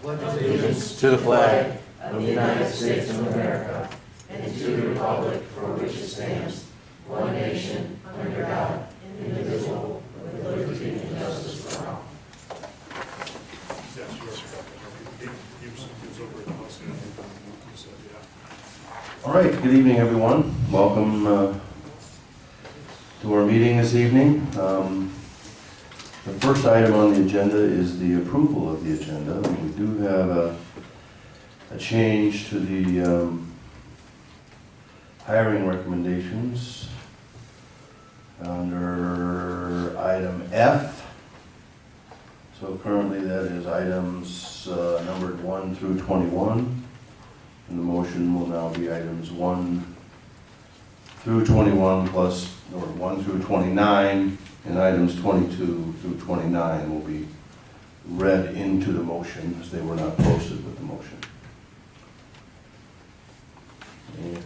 pledge allegiance to the flag of the United States of America and to the republic for which it stands, one nation, under God, indivisible, with liberty and justice for all. All right, good evening, everyone. Welcome to our meeting this evening. The first item on the agenda is the approval of the agenda. We do have a change to the hiring recommendations under item F. So currently that is items numbered 1 through 21. And the motion will now be items 1 through 21 plus, or 1 through 29, and items 22 through 29 will be read into the motion as they were not posted with the motion. And,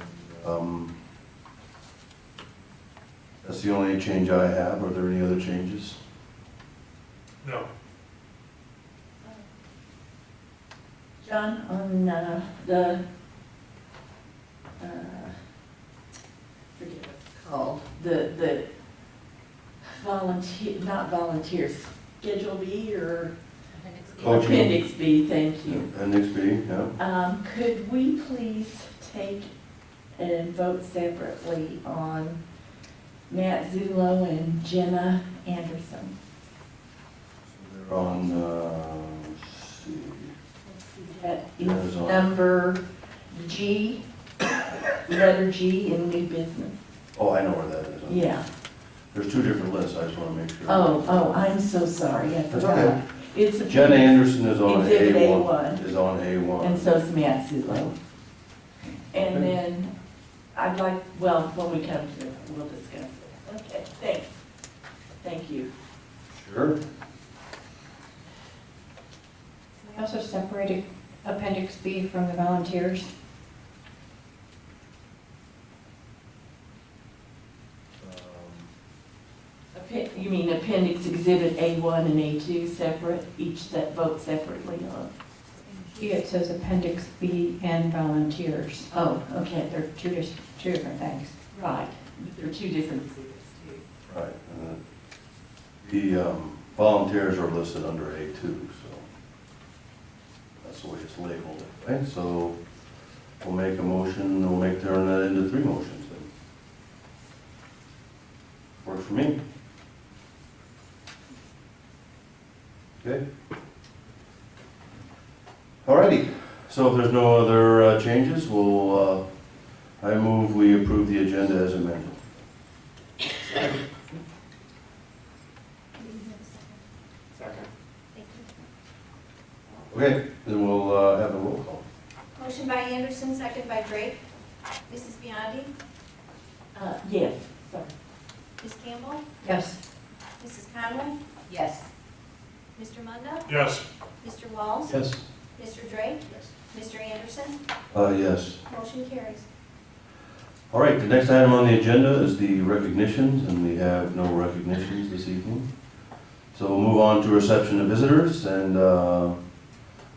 that's the only change I have. Are there any other changes? No. John, on the, forget what it's called, the volunteer, not volunteers, Schedule B or Coaching. Appendix B, thank you. Appendix B, yeah. Could we please take and vote separately on Matt Zulo and Jenna Anderson? They're on, let's see. That Jenna's is on. number G, letter G in new business. Oh, I know where that is. Yeah. There's two different lists, I just want to make sure. Oh, I'm so sorry, I That's forgot. okay. It's Jen Anderson is on Exhibit A1. A1. Is on A1. And so is Matt Zulo. And Okay. then I'd like, well, when we come to it, we'll discuss it. Okay, thanks. Thank you. Sure. We also separated Appendix B from the volunteers. You mean Appendix Exhibit A1 and A2 separate, each set vote separately on? Here it says Appendix B and volunteers. Oh, okay, They're two different things. right. But they're two different exhibits too. Right. The volunteers are listed under A2, so that's the way it's labeled. Okay, so we'll make a motion, turn that into 3 motions then. Works for me. Okay. Alrighty, so if there's no other changes, we'll, I move we approve the agenda as amended. Second. Okay, then we'll have a roll call. Motion by Anderson, second by Drake. Mrs. Biondi? Yes, sorry. Ms. Campbell? Yes. Mrs. Conway? Yes. Mr. Munda? Yes. Mr. Walls? Yes. Mr. Drake? Mr. Anderson? Yes. Motion carries. All right, the next item on the agenda is the recognitions, and we have no recognitions this evening. So we'll move on to reception of visitors, and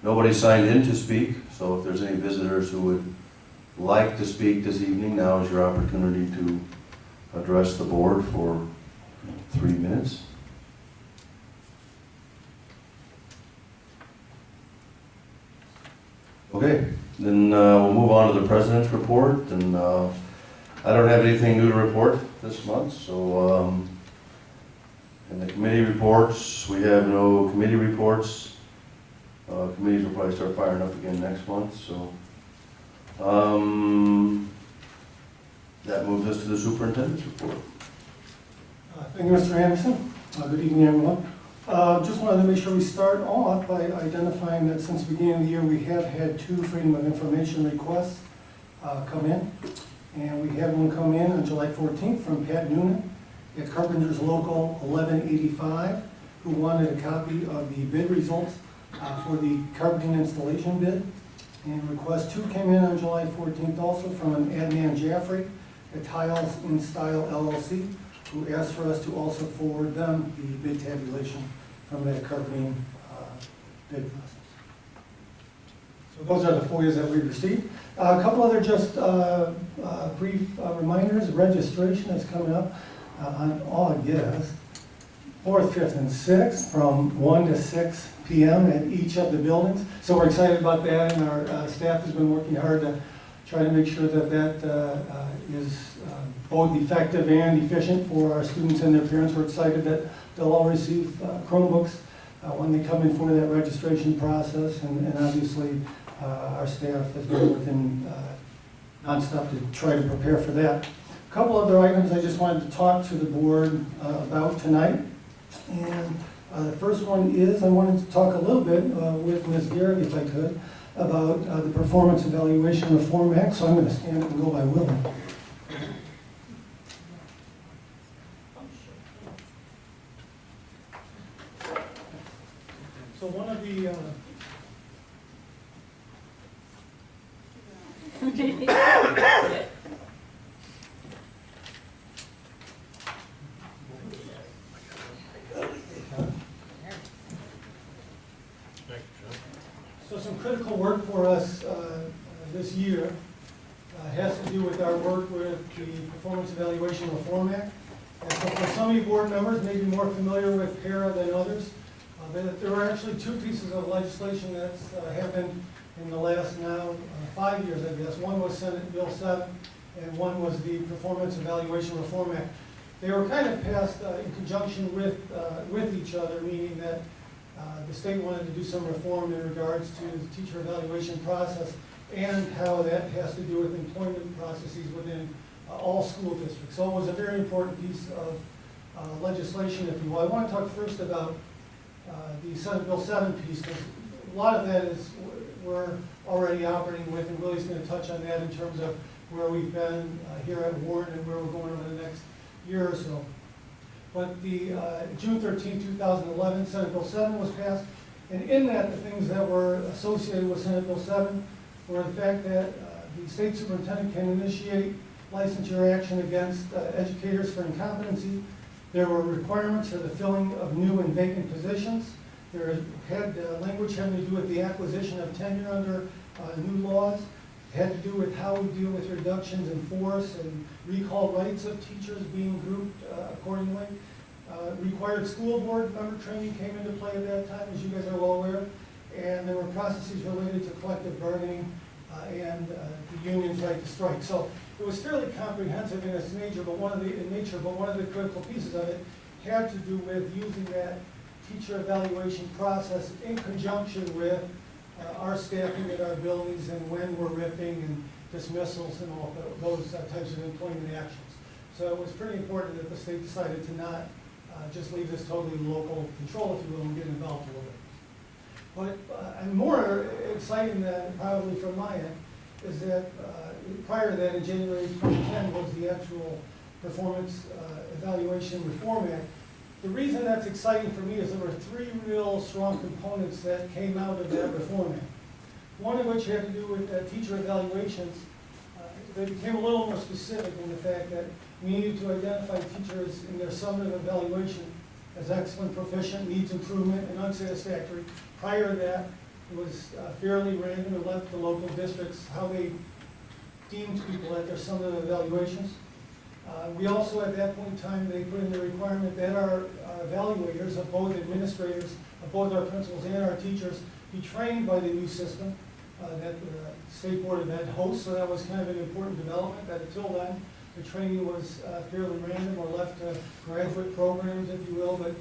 nobody signed in to speak, so if there's any visitors who would like to speak this evening, now is your opportunity to address the board for 3 minutes. Okay, then we'll move on to the president's report, and I don't have anything new to report this month, so in the committee reports, we have no committee reports. Committees will probably start firing up again next month, so that moves us to the superintendent's report. Thank you, Mr. Anderson. Good evening, everyone. Just wanted to make sure we start off by identifying that since the beginning of the year, we have had 2 Freedom of Information requests come in. And we had one come in on July 14th from Pat Noonan at Carpenter's Local 1185, who wanted a copy of the bid results for the carpeting installation bid. And request 2 came in on July 14th also from an Adnan Jaffrey at Tiles in Style LLC, who asked for us to also forward them the bid tabulation from that carpeting bid process. So those are the FOIAs that we received. A couple other just brief reminders. Registration is coming up on August 4th, 5th, and 6th from 1 to 6 p.m. at each of the buildings. So we're excited about that, and our staff has been working hard to try to make sure that that is both effective and efficient for our students and their parents. We're excited that they'll all receive Chromebooks when they come in for that registration process, and obviously our staff has been working nonstop to try to prepare for that. A couple other items I just wanted to talk to the board about tonight. And the first one is I wanted to talk a little bit with Ms. Garrett, if I could, about the Performance Evaluation Reform Act. So I'm going to stand up and go by Willie. So one of the So some critical work for us this year has to do with our work with the Performance Evaluation Reform Act. And so for some of you board members, may be more familiar with PARA than others, there are actually two pieces of legislation that happened in the last now 5 years, I guess. One was Senate Bill 7, and one was the Performance Evaluation Reform Act. They were kind of passed in conjunction with each other, meaning that the state wanted to do some reform in regards to the teacher evaluation process and how that has to do with employment processes within all school districts. So it was a very important piece of legislation, if you will. I want to talk first about the Senate Bill 7 piece, because a lot of that is we're already operating with, and Willie's going to touch on that in terms of where we've been here at Warren and where we're going over the next year or so. But the June 13, 2011, Senate Bill 7 was passed, and in that, the things that were associated with Senate Bill 7 were the fact that the state superintendent can initiate licensure action against educators for incompetency. There were requirements for the filling of new and vacant positions. There had language having to do with the acquisition of tenure under new laws. It had to do with how we deal with reductions in force and recall rights of teachers being grouped accordingly. Required school board member training came into play at that time, as you guys are well aware. And there were processes related to collective bargaining and the union's right to strike. So it was fairly comprehensive in its nature, but one of the critical pieces of it had to do with using that teacher evaluation process in conjunction with our staffing at our buildings and when we're ripping and dismissals and all those types of employment actions. So it was pretty important that the state decided to not just leave this totally local control, if you will, and get involved a little bit. But and more exciting than probably from my end is that prior to that, in January 2010, was the actual Performance Evaluation Reform Act. The reason that's exciting for me is there were three real strong components that came out of that Reform Act. One of which had to do with teacher evaluations. They became a little more specific in the fact that we needed to identify teachers in their summative evaluation as excellent, proficient, needs improvement, and unsatisfactory. Prior to that, it was fairly random and left to local districts how they deemed people at their summative evaluations. We also, at that point in time, they put in the requirement that our evaluators, of both administrators, of both our principals and our teachers, be trained by the new system that the State Board of Ed hosts. So that was kind of an important development, that until then, the training was fairly random or left to graduate programs, if you will, but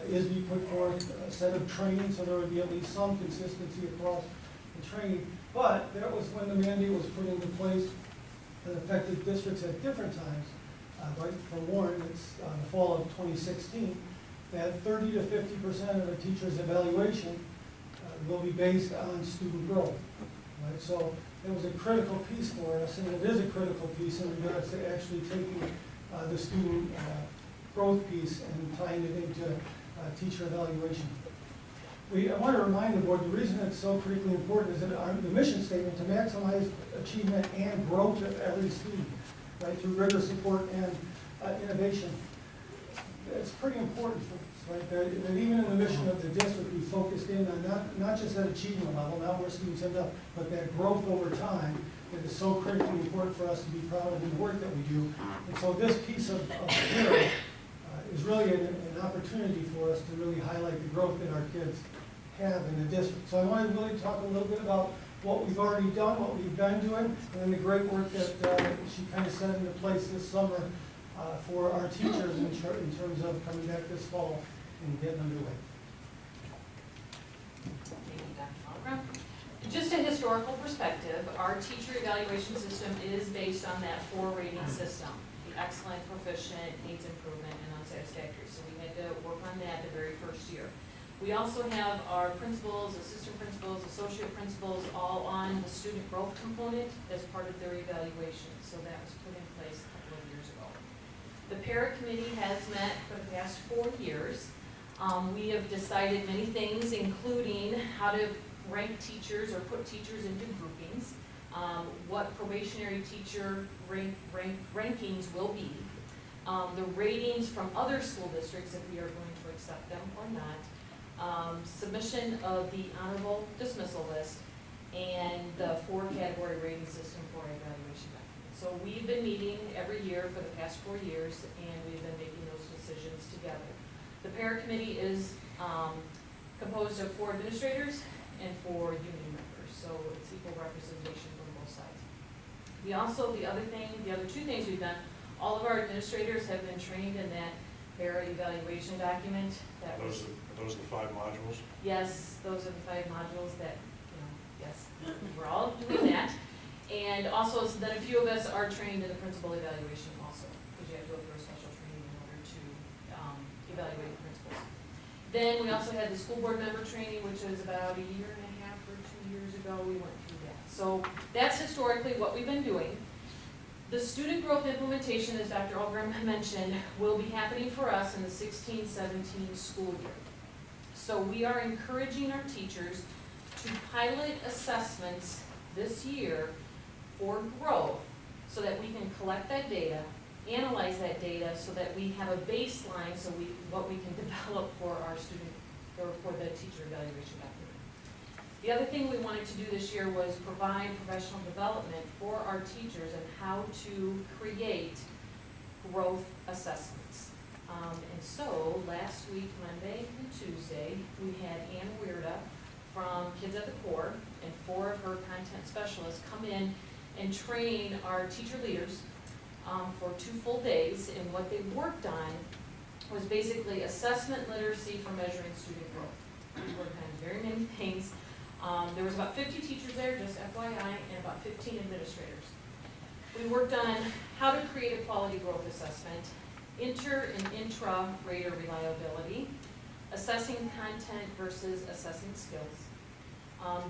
ISB put forth a set of training so there would be at least some consistency across the training. But that was when the mandate was put into place that affected districts at different times. Right for Warren, it's the fall of 2016, that 30 to 50% of a teacher's evaluation will be based on student growth. Right? So it was a critical piece for us, and it is a critical piece in regards to actually taking the student growth piece and tying it into teacher evaluation. I want to remind the board, the reason it's so critically important is that the mission statement to maximize achievement and growth of every student, right, through rigor, support, and innovation. It's pretty important right? That even in the mission of the district, we focused in on not just that achievement level, not where students end up, but that growth over time that is so critically important for us to be proud of in the work that we do. And so this piece of here is really an opportunity for us to really highlight the growth that our kids have in the district. So I want to really talk a little bit about what we've already done, what we've been doing, and then the great work that she kind of set into place this summer for our teachers in terms of coming back this fall and getting underway. Thank you, Dr. Malmgren. Just a historical perspective, our teacher evaluation system is based on that 4 rating system, the excellent, proficient, needs improvement, and unsatisfactory. So we had to work on that the very first year. We also have our principals, assistant principals, associate principals, all on the student growth component as part of their evaluation. So that was put in place a couple of years ago. The para committee has met for the past 4 years. We have decided many things, including how to rank teachers or put teachers into groupings, what probationary teacher rankings will be, the ratings from other school districts if we are going to accept them or not, submission of the honorable dismissal list, and the 4-category rating system for evaluation documents. So we've been meeting every year for the past 4 years, and we've been making those decisions together. The para committee is composed of 4 administrators and 4 union members, so it's equal representation from both sides. We also, the other 2 things we've done, all of our administrators have been trained in that para evaluation document. That was, Are those the 5 modules? yes, those are the 5 modules that, yes, we're all doing that. And also, so then a few of us are trained in the principal evaluation also, because you have to go through a special training in order to evaluate the principals. Then we also had the school board member training, which was about 1.5 or 2 years ago. We went through that. So that's historically what we've been doing. The student growth implementation, as Dr. Algrim mentioned, will be happening for us in the 16-17 school year. So we are encouraging our teachers to pilot assessments this year for growth so that we can collect that data, analyze that data so that we have a baseline so what we can develop for our student or for the teacher evaluation document. The other thing we wanted to do this year was provide professional development for our teachers and how to create growth assessments. And so last week, Monday and Tuesday, we had Ann Weirda from Kids at the Core and 4 of her content specialists come in and train our teacher leaders for 2 full days. And what they worked on was basically assessment literacy for measuring student growth. We worked on very many things. There was about 50 teachers there, just FYI, and about 15 administrators. We worked on how to create a quality growth assessment, inter and intra-rater reliability, assessing content versus assessing skills,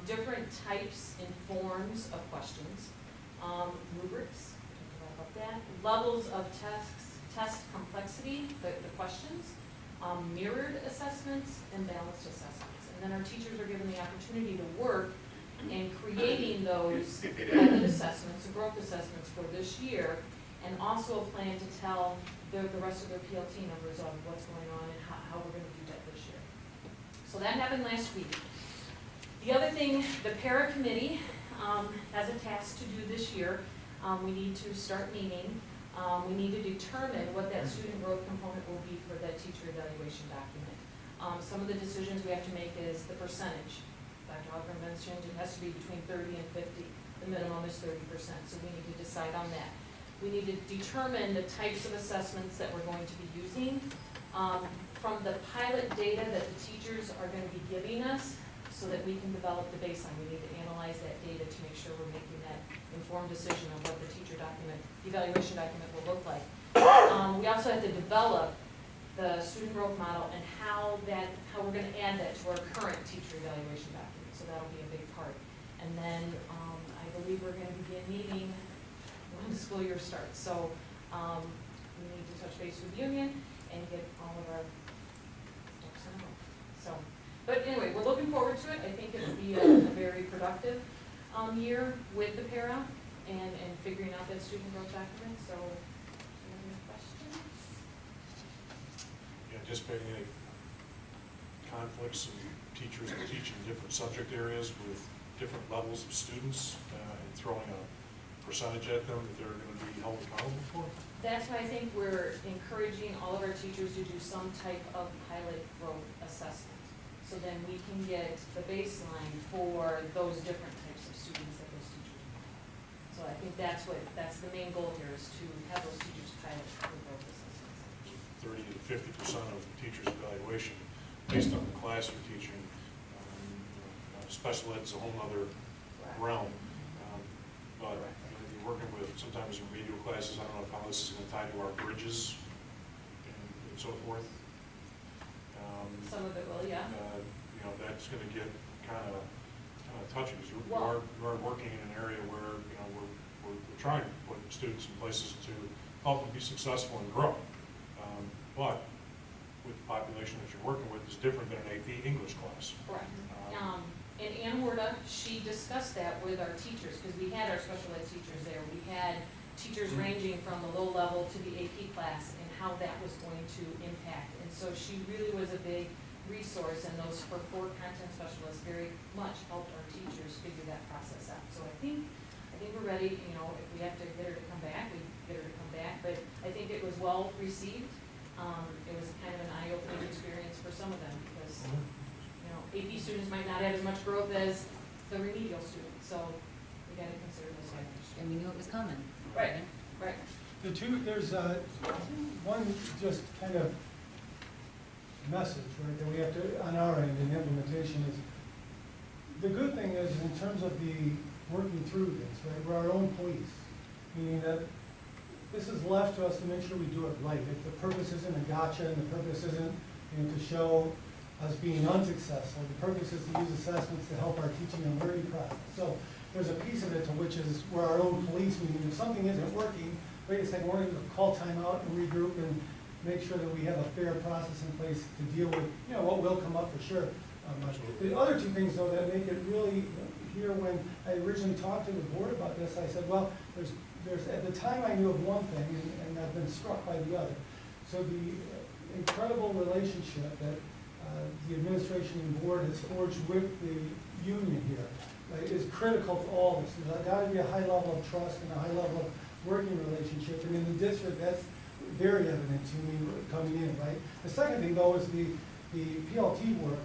different types and forms of questions, rubrics, about that, levels of test complexity, the questions, mirrored assessments, and balanced assessments. And then our teachers are given the opportunity to work in creating those method assessments, growth assessments for this year, and also a plan to tell the rest of their PLT members on what's going on and how we're going to do that this year. So that happened last week. The other thing, the para committee has a task to do this year. We need to start meeting. We need to determine what that student growth component will be for that teacher evaluation document. Some of the decisions we have to make is the percentage. Dr. Algrim mentioned it has to be between 30 and 50. The minimum is 30%, so we need to decide on that. We need to determine the types of assessments that we're going to be using from the pilot data that the teachers are going to be giving us so that we can develop the baseline. We need to analyze that data to make sure we're making that informed decision of what the teacher document, evaluation document will look like. We also have to develop the student growth model and how we're going to add that to our current teacher evaluation document. So that'll be a big part. And then I believe we're going to begin meeting when the school year starts. So we need to touch base with the union and get all of our ducks in a row. So, but anyway, we're looking forward to it. I think it will be a very productive year with the para and figuring out that student growth document. So, do you have any questions? Anticipating any conflicts and teachers that teach in different subject areas with different levels of students and throwing a percentage at them that they're going to be held accountable for? That's why I think we're encouraging all of our teachers to do some type of pilot growth assessment. So then we can get the baseline for those different types of students that those teachers have. So I think that's the main goal here, is to have those teachers pilot the growth assessments. 30 to 50% of the teacher's evaluation based on the class you're teaching. Special ed's a whole other realm. But you're working with sometimes remedial classes. I don't know how this is going to tie to our bridges and so forth. Some of it will, yeah. That's going to get kind of touchy, because we Well- are working in an area where, we're trying to put students in places to help them be successful and grow. But with the population that you're working with is different than an AP English class. Correct. And Ann Warda, she discussed that with our teachers, because we had our special ed teachers there. We had teachers ranging from the low level to the AP class and how that was going to impact. And so she really was a big resource, and those four content specialists very much helped our teachers figure that process out. So I think we're ready. If we have to get her to come back, we get her to come back. But I think it was well received. It was kind of an eye-opening experience for some of them, because AP students might not have as much growth as the remedial students, so we got to consider those factors. And we knew it was coming. Right. Right. There's one just kind of message, right, that we have to, on our end in implementation, is the good thing is in terms of the working through this, right, we're our own police, meaning that this is left to us to make sure we do it right. If the purpose isn't a gotcha, and the purpose isn't to show us being unsuccessful, the purpose is to use assessments to help our teaching and learning process. So there's a piece of it to which is we're our own police, meaning if something isn't working, wait a second, we're going to call time out and regroup and make sure that we have a fair process in place to deal with, what will come up for sure. The other two things, though, that make it really, here when I originally talked to the board about this, I said, well, there's at the time I knew of one thing, and I've been struck by the other. So the incredible relationship that the administration and board has forged with the union here, right, is critical to all this. There's got to be a high level of trust and a high level of working relationship, and in the district, that's very evident to me coming in, right? The second thing, though, is the PLT work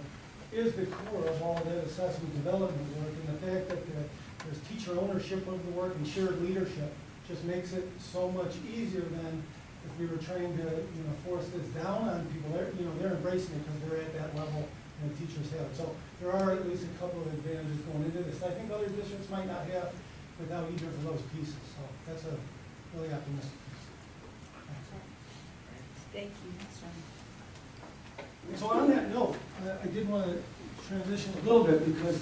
is the core of all that assessment development work, and the fact that there's teacher ownership of the work and shared leadership just makes it so much easier than if we were trying to, force this down on people. They're embracing it because they're at that level and the teachers have it. So there are at least a couple of advantages going into this. I think other districts might not have without either of those pieces. So that's a really optimistic piece. Thank you. So on that note, I did want to transition a little bit because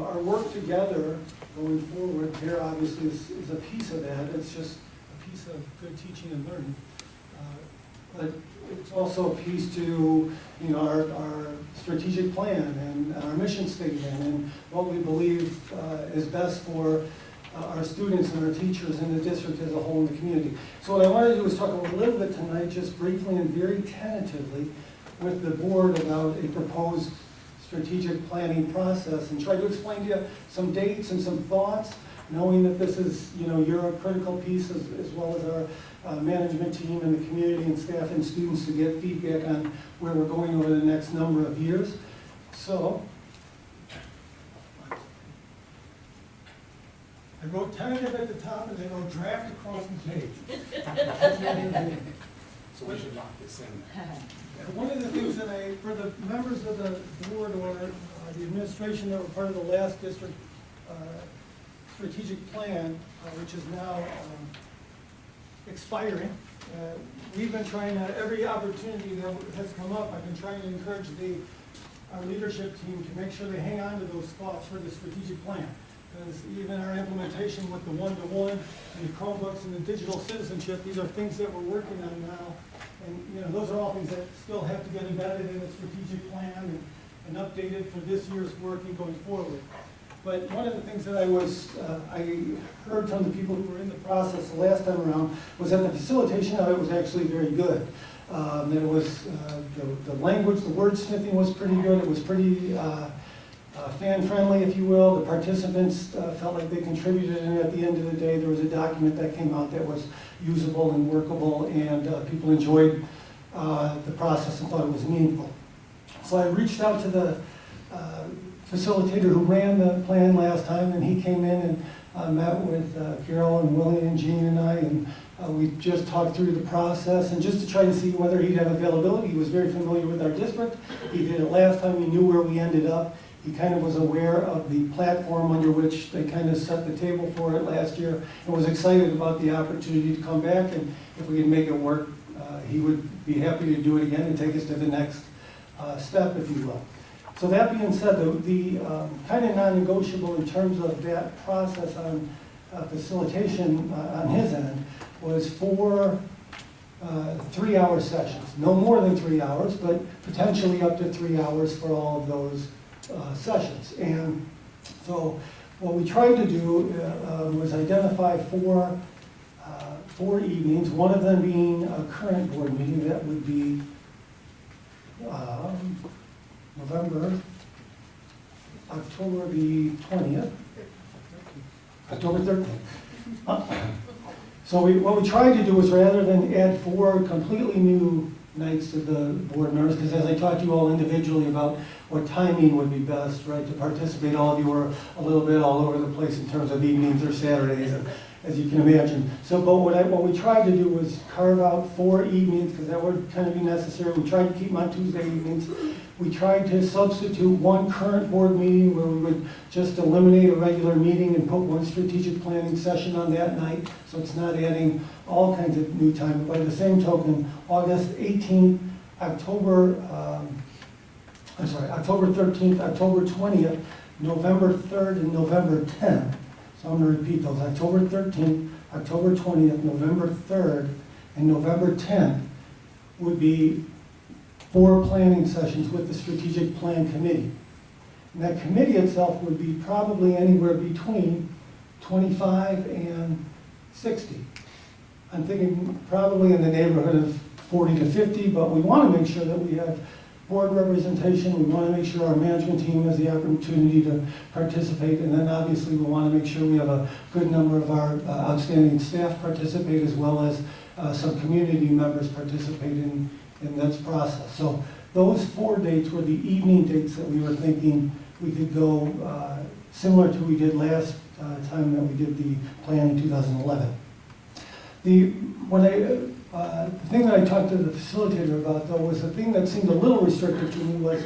our work together going forward here obviously is a piece of that. It's just a piece of good teaching and learning. But it's also a piece to our strategic plan and our mission statement and what we believe is best for our students and our teachers and the district as a whole in the community. So what I want to do is talk a little bit tonight, just briefly and very tentatively, with the board about a proposed strategic planning process and try to explain to you some dates and some thoughts, knowing that this is, you're a critical piece as well as our management team and the community and staff and students to get feedback on where we're going over the next number of years. So, I wrote tentative at the top and I wrote draft across the page. So we should lock this in. One of the things that for the members of the board or the administration that were part of the last district strategic plan, which is now expiring, we've been trying to, every opportunity that has come up, I've been trying to encourage our leadership team to make sure they hang on to those thoughts for the strategic plan. Because even our implementation with the one-to-one and the Chromebooks and the digital citizenship, these are things that we're working on now. And those are all things that still have to get embedded in the strategic plan and updated for this year's work and going forward. But one of the things that I heard from the people who were in the process the last time around was that the facilitation of it was actually very good. It was, the language, the wordsmithing was pretty good. It was pretty fan-friendly, if you will. The participants felt like they contributed, and at the end of the day, there was a document that came out that was usable and workable, and people enjoyed the process and thought it was meaningful. So I reached out to the facilitator who ran the plan last time, and he came in and met with Carol and Willie and Jean and I, and we just talked through the process, and just to try to see whether he'd have availability. He was very familiar with our district. He did it last time. He knew where we ended up. He kind of was aware of the platform under which they kind of set the table for it last year, and was excited about the opportunity to come back, and if we could make it work, he would be happy to do it again and take us to the next step, if you will. So that being said, the kind of non-negotiable in terms of that process on facilitation on his end was 4 3-hour sessions. No more than 3 hours, but potentially up to 3 hours for all of those sessions. And so what we tried to do was identify four evenings, one of them being a current board meeting. That would be October the 20th, October 13th. So what we tried to do was, rather than add 4 completely new nights to the board members, because as I talked to you all individually about what timing would be best, right, to participate, all of you were a little bit all over the place in terms of evenings or Saturdays, as you can imagine. So, but what we tried to do was carve out 4 evenings, because that would kind of be necessary. We tried to keep them on Tuesday evenings. We tried to substitute one current board meeting where we would just eliminate a regular meeting and put one strategic planning session on that night, so it's not adding all kinds of new time. But by the same token, August 18th, October 13th, October 20th, November 3rd, and November 10th. So I'm going to repeat those. October 13th, October 20th, November 3rd, and November 10th would be 4 planning sessions with the strategic plan committee. And that committee itself would be probably anywhere between 25 and 60. I'm thinking probably in the neighborhood of 40 to 50, but we want to make sure that we have board representation. We want to make sure our management team has the opportunity to participate, and then obviously we want to make sure we have a good number of our outstanding staff participate, as well as some community members participate in this process. So those 4 dates were the evening dates that we were thinking we could go similar to we did last time that we did the plan in 2011. The thing that I talked to the facilitator about, though, was the thing that seemed a little restrictive to me was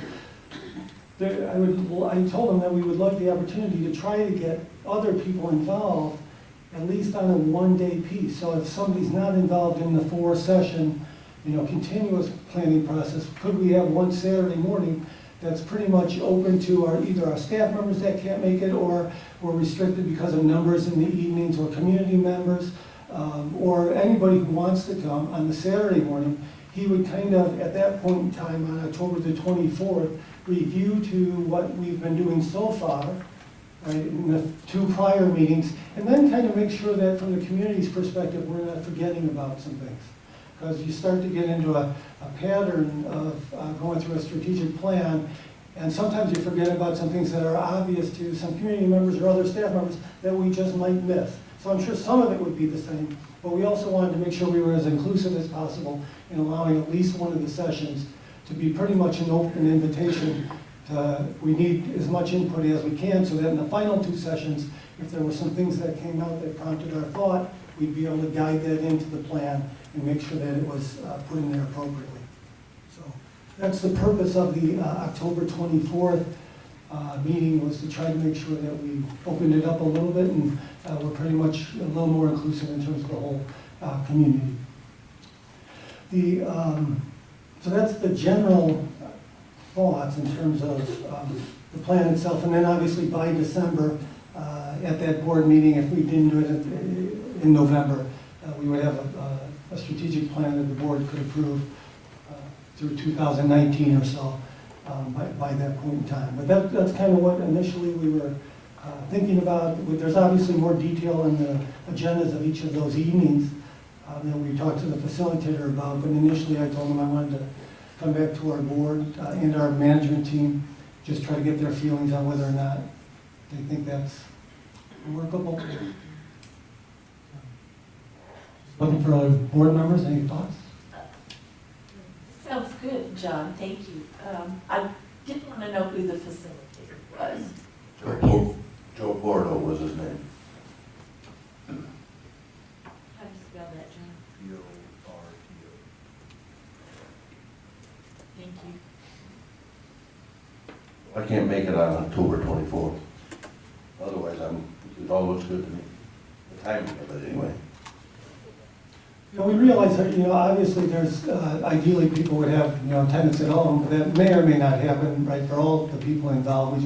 I told him that we would like the opportunity to try to get other people involved, at least on a 1-day piece. So if somebody's not involved in the 4-session, continuous planning process, could we have one Saturday morning that's pretty much open to either our staff members that can't make it, or we're restricted because of numbers in the evenings, or community members, or anybody who wants to come on the Saturday morning. He would kind of, at that point in time, on October the 24th, review to what we've been doing so far, right, in the 2 prior meetings, and then kind of make sure that from the community's perspective, we're not forgetting about some things. Because you start to get into a pattern of going through a strategic plan, and sometimes you forget about some things that are obvious to some community members or other staff members that we just might miss. So I'm sure some of it would be the same, but we also wanted to make sure we were as inclusive as possible in allowing at least one of the sessions to be pretty much an open invitation. We need as much input as we can, so that in the final 2 sessions, if there were some things that came out that prompted our thought, we'd be able to guide that into the plan and make sure that it was put in there appropriately. So that's the purpose of the October 24th meeting, was to try to make sure that we opened it up a little bit, and we're pretty much a little more inclusive in terms of the whole community. So that's the general thoughts in terms of the plan itself, and then obviously by December, at that board meeting, if we didn't do it in November, we would have a strategic plan that the board could approve through 2019 or so, by that point in time. But that's kind of what initially we were thinking about. There's obviously more detail in the agendas of each of those evenings, that we talked to the facilitator about, but initially I told him I wanted to come back to our board and our management team, just try to get their feelings on whether or not they think that's workable. Looking for other board members, any thoughts? Sounds good, John, thank you. I did want to know who the facilitator was. Joe Porto was his name. How do you spell that, John? P-O-R-T-O. Thank you. I can't make it on October 24th. Otherwise, it all looks good to me. The timing of it, anyway. You know, we realize that, obviously there's, ideally people would have, attendance at home, but that may or may not happen, right, for all the people involved.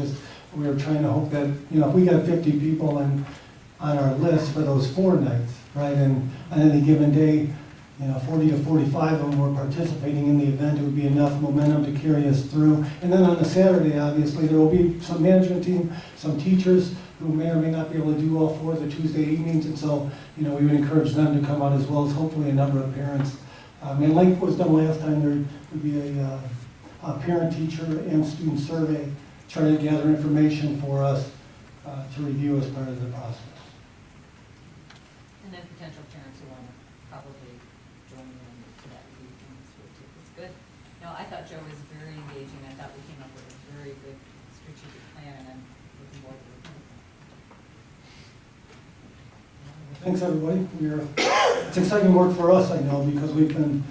We were trying to hope that, if we got 50 people on our list for those 4 nights, right, and on any given day, 40 to 45 of them were participating in the event, it would be enough momentum to carry us through. And then on the Saturday, obviously, there will be some management team, some teachers who may or may not be able to do all 4 of the Tuesday evenings, and so, we would encourage them to come out as well as hopefully a number of parents. And like was done last time, there would be a parent, teacher, and student survey, trying to gather information for us to review as part of the process. And then potential parents who want to probably join in to that evening, it's good. No, I thought Joe was very engaging. I thought we came up with a very good strategic plan, and I'm looking forward to it. Thanks, everybody. It's exciting work for us, I know, because we've been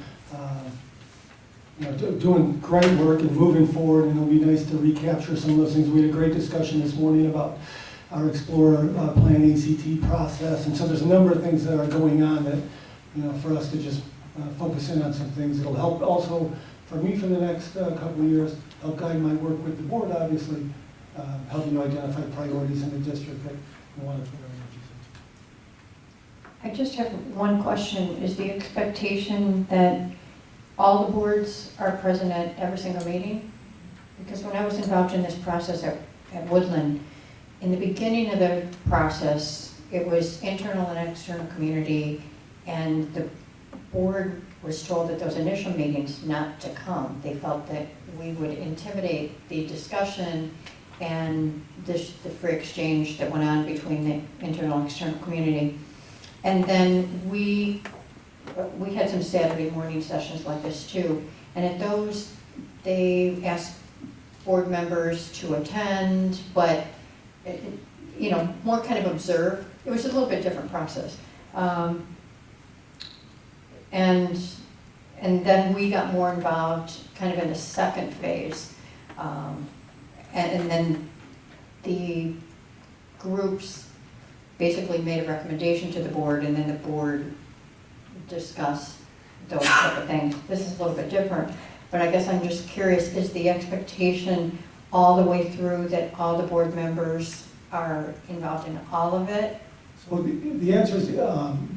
doing great work and moving forward, and it'll be nice to recapture some of those things. We had a great discussion this morning about our Explorer Plan ACT process, and so there's a number of things that are going on that, for us to just focus in on some things. It'll help also for me for the next couple of years, help guide my work with the board, obviously, helping to identify priorities in the district that we want to put our energies in. I just have one question. Is the expectation that all the boards are present at every single meeting? Because when I was involved in this process at Woodland, in the beginning of the process, it was internal and external community, and the board was told at those initial meetings not to come. They felt that we would intimidate the discussion and the free exchange that went on between the internal and external community. And then we had some Saturday morning sessions like this too, and at those, they asked board members to attend, but, more kind of observe. It was a little bit different process. And then we got more involved kind of in the second phase. And then the groups basically made a recommendation to the board, and then the board discussed those type of things. This is a little bit different, but I guess I'm just curious, is the expectation all the way through that all the board members are involved in all of it? So the answer is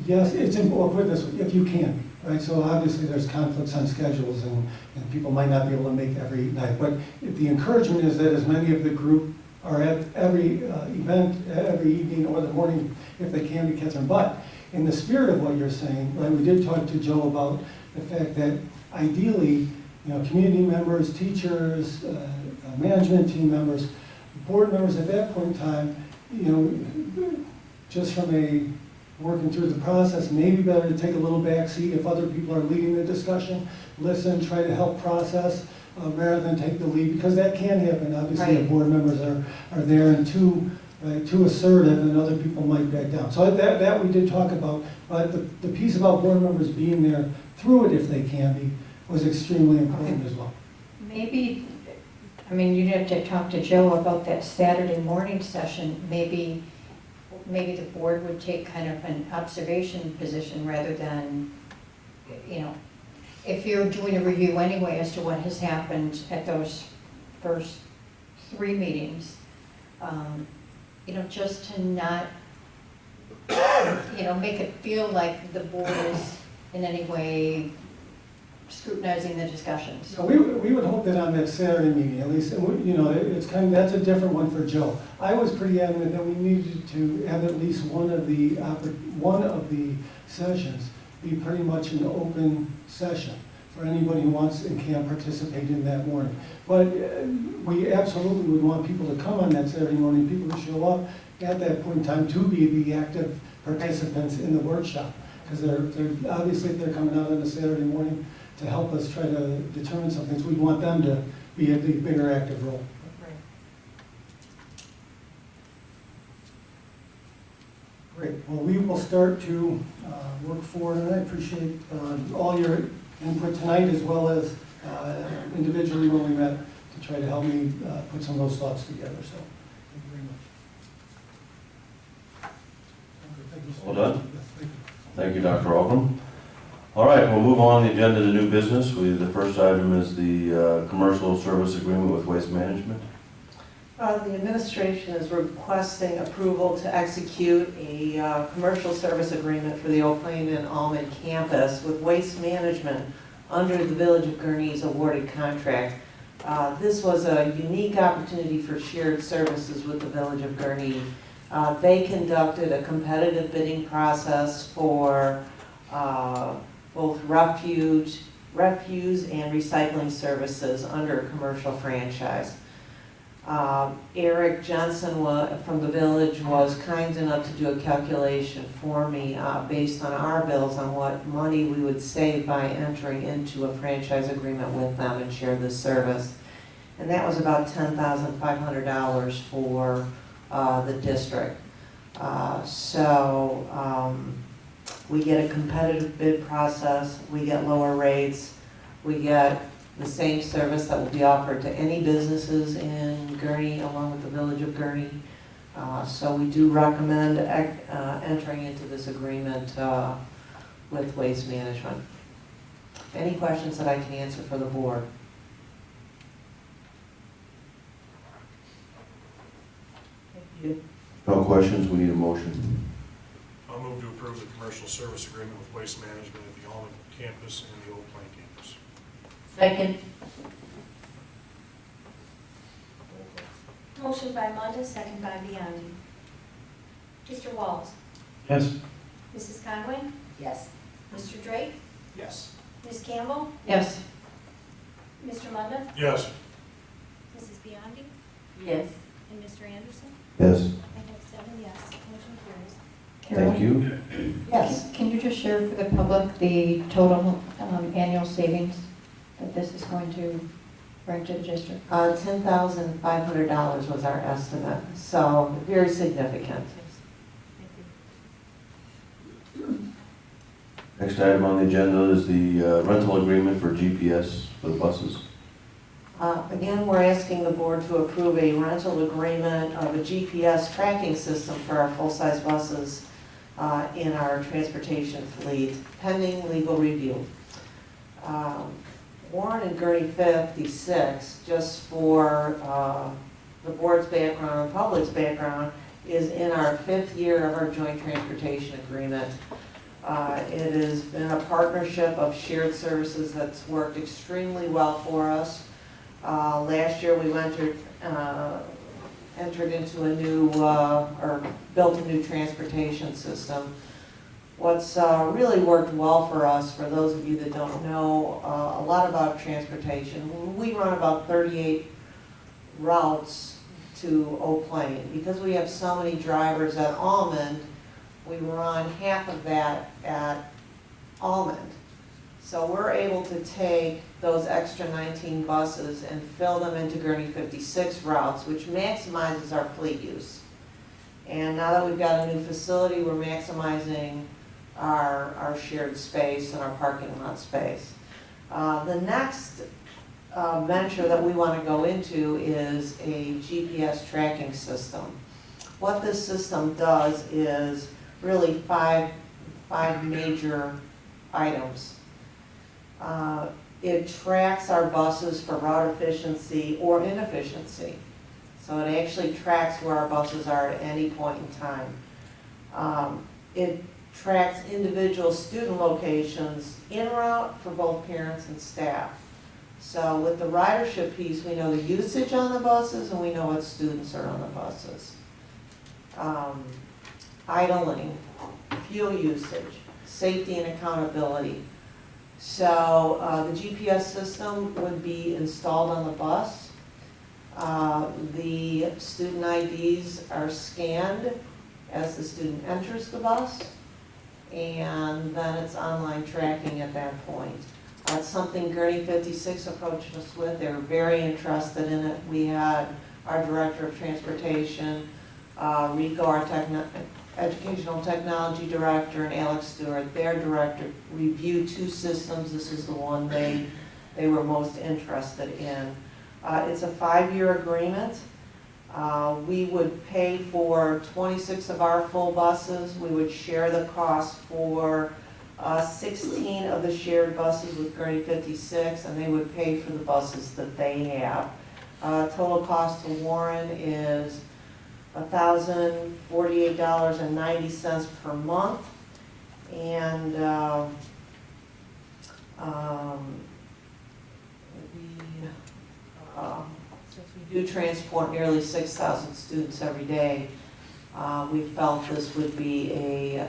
yes, it's important, put it this way, if you can, right? So obviously there's conflicts on schedules and people might not be able to make every night, but the encouragement is that as many of the group are at every event, every evening or the morning, if they can be Catherine. But in the spirit of what you're saying, right, we did talk to Joe about the fact that ideally, community members, teachers, management team members, board members at that point in time, just from a working through the process, maybe better to take a little back seat if other people are leading the discussion, listen, try to help process, rather than take the lead, because that can happen. Obviously, Right. if board members are there and too assertive, and other people might back down. So that we did talk about, but the piece about board members being there through it, if they can be, was extremely important as well. Maybe, you'd have to talk to Joe about that Saturday morning session. Maybe the board would take kind of an observation position rather than, if you're doing a review anyway as to what has happened at those first 3 meetings, just to not, make it feel like the board is in any way scrutinizing the discussions. So we would hope that on that Saturday meeting, at least, it's that's a different one for Joe. I was pretty adamant that we needed to have at least one of the sessions be pretty much an open session for anybody who wants and can participate in that morning. But we absolutely would want people to come on that Saturday morning, people to show up at that point in time to be the active participants in the workshop. Because they're obviously, if they're coming out on a Saturday morning to help us try to determine some things, we want them to be a bigger active role. Right. Great, well, we will start to work forward, and I appreciate all your input tonight, as well as individually when we met, to try to help me put some of those thoughts together, so thank you very much. Okay, thank you so All much. done? Yes, thank you. Thank you, Dr. Alcom. All right, we'll move on the agenda to new business. The first item is the commercial service agreement with Waste Management. The administration is requesting approval to execute a commercial service agreement for the Old Plain and Almond campus with Waste Management under the Village of Gurney's awarded contract. This was a unique opportunity for shared services with the Village of Gurney. They conducted a competitive bidding process for both refuse and recycling services under a commercial franchise. Eric Johnson from the village was kind enough to do a calculation for me based on our bills on what money we would save by entering into a franchise agreement with them and share this service. And that was about $10,500 for the district. We get a competitive bid process, we get lower rates, we get the same service that will be offered to any businesses in Gurney along with the Village of Gurney. So we do recommend entering into this agreement with Waste Management. Any questions that I can answer for the board? Thank you. No questions, we need a motion. I'll move to approve the commercial service agreement with Waste Management at the Almond campus and the Old Plain campus. Second. Motion by Munda, second by Biondi. Mr. Walls? Yes. Mrs. Conway? Yes. Mr. Drake? Yes. Ms. Campbell? Yes. Mr. Munda? Yes. Mrs. Biondi? Yes. And Mr. Anderson? Yes. I have 7 yes. Motion carries. Thank you. Yes. Can you just share for the public the total annual savings that this is going to bring to the district? $10,500 was our estimate, so very significant. Next item on the agenda is the rental agreement for GPS for the buses. Again, we're asking the board to approve a rental agreement of a GPS tracking system for our full-size buses in our transportation fleet, pending legal review. Warren and Gurney 56, just for the board's background and public's background, is in our 5th year of our joint transportation agreement. It has been a partnership of shared services that's worked extremely well for us. Last year we entered into a new, or built a new transportation system. What's really worked well for us, for those of you that don't know a lot about transportation, we run about 38 routes to Old Plain. Because we have so many drivers at Almond, we run half of that at Almond. So we're able to take those extra 19 buses and fill them into Gurney 56 routes, which maximizes our fleet use. And now that we've got a new facility, we're maximizing our shared space and our parking lot space. The next venture that we want to go into is a GPS tracking system. What this system does is really five major items. It tracks our buses for route efficiency or inefficiency. So it actually tracks where our buses are at any point in time. It tracks individual student locations en route for both parents and staff. So with the ridership piece, we know the usage on the buses and we know what students are on the buses. Idling, fuel usage. safety and accountability. So the GPS system would be installed on the bus. The student IDs are scanned as the student enters the bus, and then it's online tracking at that point. It's something Gurney 56 approached us with. They were very interested in it. We had our Director of Transportation, Rico, our Educational Technology Director, and Alex Stewart, their director, reviewed 2 systems. This is the one they were most interested in. It's a 5-year agreement. We would pay for 26 of our full buses. We would share the cost for 16 of the shared buses with Gurney 56, and they would pay for the buses that they have. Total cost to Warren is $1,048.90 per month, and since we do transport nearly 6,000 students every day, we felt this would be a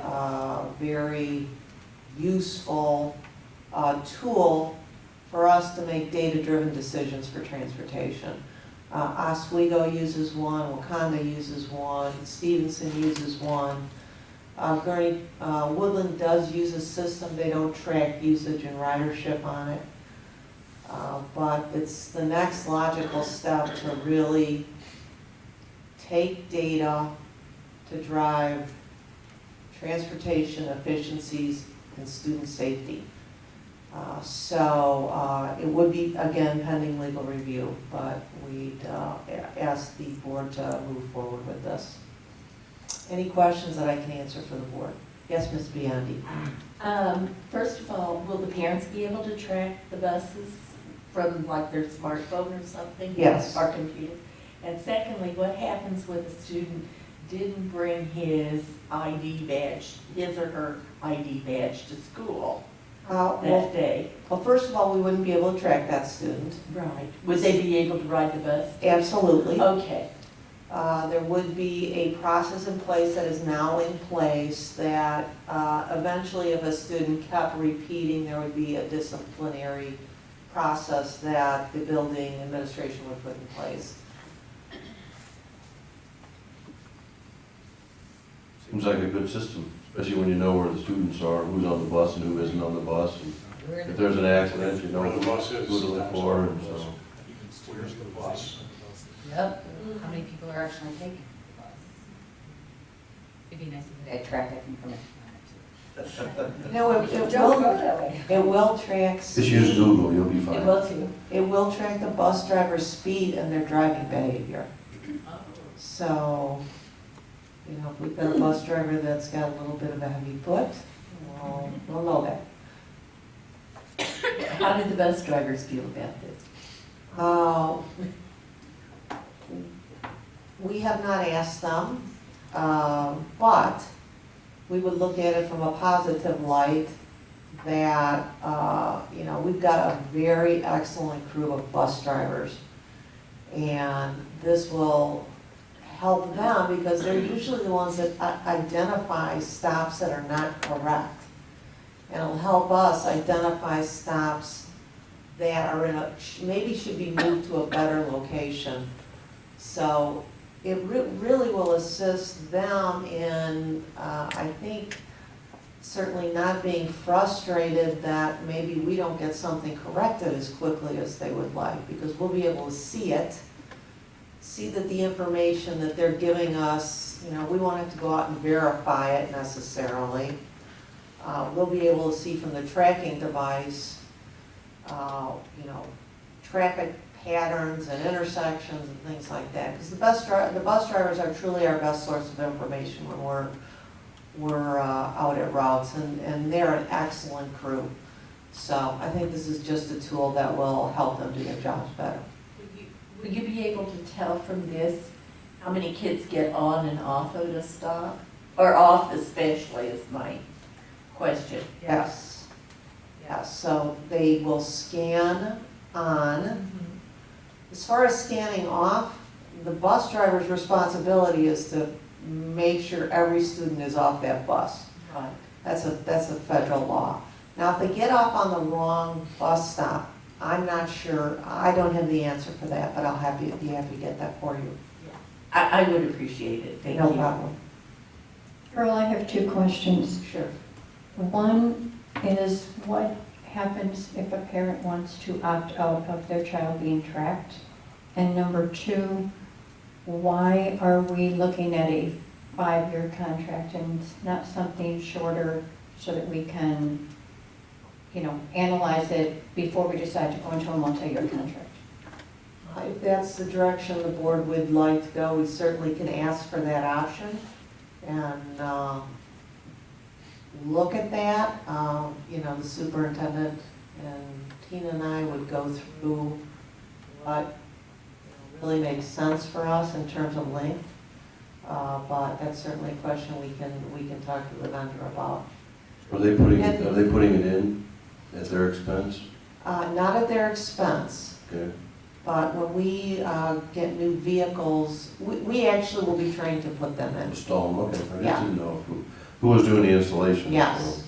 very useful tool for us to make data-driven decisions for transportation. Oswego uses one, Wakanda uses one, Stevenson uses one. Woodland does use a system. They don't track usage and ridership on it. But it's the next logical step to really take data to drive transportation efficiencies and student safety. It would be, again, pending legal review, but we'd ask the board to move forward with this. Any questions that I can answer for the board? Yes, Ms. Biondi. First of all, will the parents be able to track the buses from like their smartphone or something? Yes. Or computer? And secondly, what happens when the student didn't bring his ID badge, his or her ID badge to school that day? Well, first of all, we wouldn't be able to track that student. Right. Would they be able to ride the bus? Absolutely. Okay. There would be a process in place that is now in place that eventually if a student kept repeating, there would be a disciplinary process that the building administration would put in place. Seems like a good system, especially when you know where the students are, who's on the bus and who isn't on the bus. And if there's an accident, you know Where the bus is. who to look for, and so. Where's the bus? Yep. How many people are actually taking the bus? It'd be nice if we had traffic information on it too. No, it will track Just speed. use Google, you'll be It fine. will too. It will track the bus driver's speed and their driving behavior. So, you know, if we've got a bus driver that's got a little bit of a heavy foot, we'll know that. How did the bus drivers feel about this? We have not asked them, but we would look at it from a positive light that, you know, we've got a very excellent crew of bus drivers. And this will help them because they're usually the ones that identify stops that are not correct. And it'll help us identify stops that are maybe should be moved to a better location. So it really will assist them in, I think, certainly not being frustrated that maybe we don't get something corrected as quickly as they would like, because we'll be able to see it, see that the information that they're giving us, you know, we won't have to go out and verify it necessarily. We'll be able to see from the tracking device, you know, traffic patterns and intersections and things like that. Because the bus drivers are truly our best source of information when we're out at routes, and they're an excellent crew. So I think this is just a tool that will help them do their jobs better. Will you be able to tell from this how many kids get on and off of the stop? Or off especially is my question. Yes. Yes, so they will scan on. As far as scanning off, the bus driver's responsibility is to make sure every student is off that bus. Right. That's a federal law. Now, if they get off on the wrong bus stop, I'm not sure, I don't have the answer for that, but I'll be happy to get that for you. I would appreciate it, thank you. No problem. Earl, I have two questions. Sure. One is, what happens if a parent wants to opt out of their child being tracked? And number two, why are we looking at a 5-year contract and not something shorter so that we can, analyze it before we decide to go into a multi-year contract? If that's the direction the board would like to go, we certainly can ask for that option and look at that. The superintendent and Tina and I would go through what really makes sense for us in terms of length. But that's certainly a question we can talk to the vendor about. Are they putting it in at their expense? Not at their expense. Okay. But when we get new vehicles, we actually will be trained to put them in. Install them, okay. I just Yeah. didn't know who was doing the installation. Yes.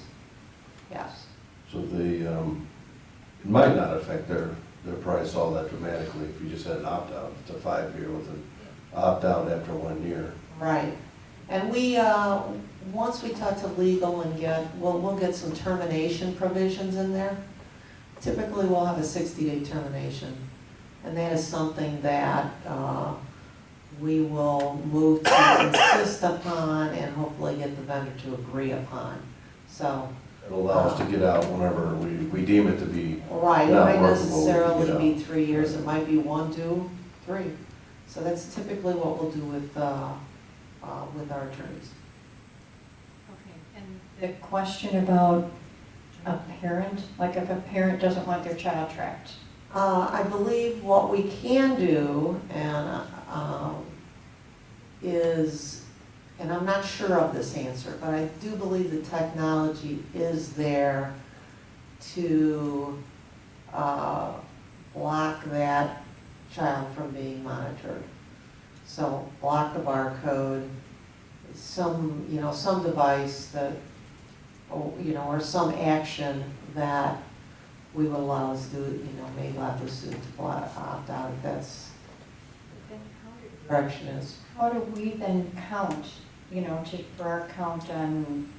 Yes. So they, it might not affect their price all that dramatically if you just had an opt-out. It's a 5-year with an opt-out after 1 year. Right. And we, once we talk to legal and we'll get some termination provisions in there. Typically, we'll have a 60-day termination. And that is something that we will move to insist upon and hopefully get the vendor to agree upon. So, It'll allow us to get out whenever we deem it to be. right, it Not might workable, necessarily yeah. be 3 years, it might be 1, 2, 3. So that's typically what we'll do with our attorneys. Okay, and the question about a parent, like if a parent doesn't want their child tracked, I believe what we can do is, and I'm not sure of this answer, but I do believe the technology is there to block that child from being monitored. So block the barcode, some device that, or some action that we will allow the student, may allow the student to opt out if that's then how the direction is. how do we then count, for our count on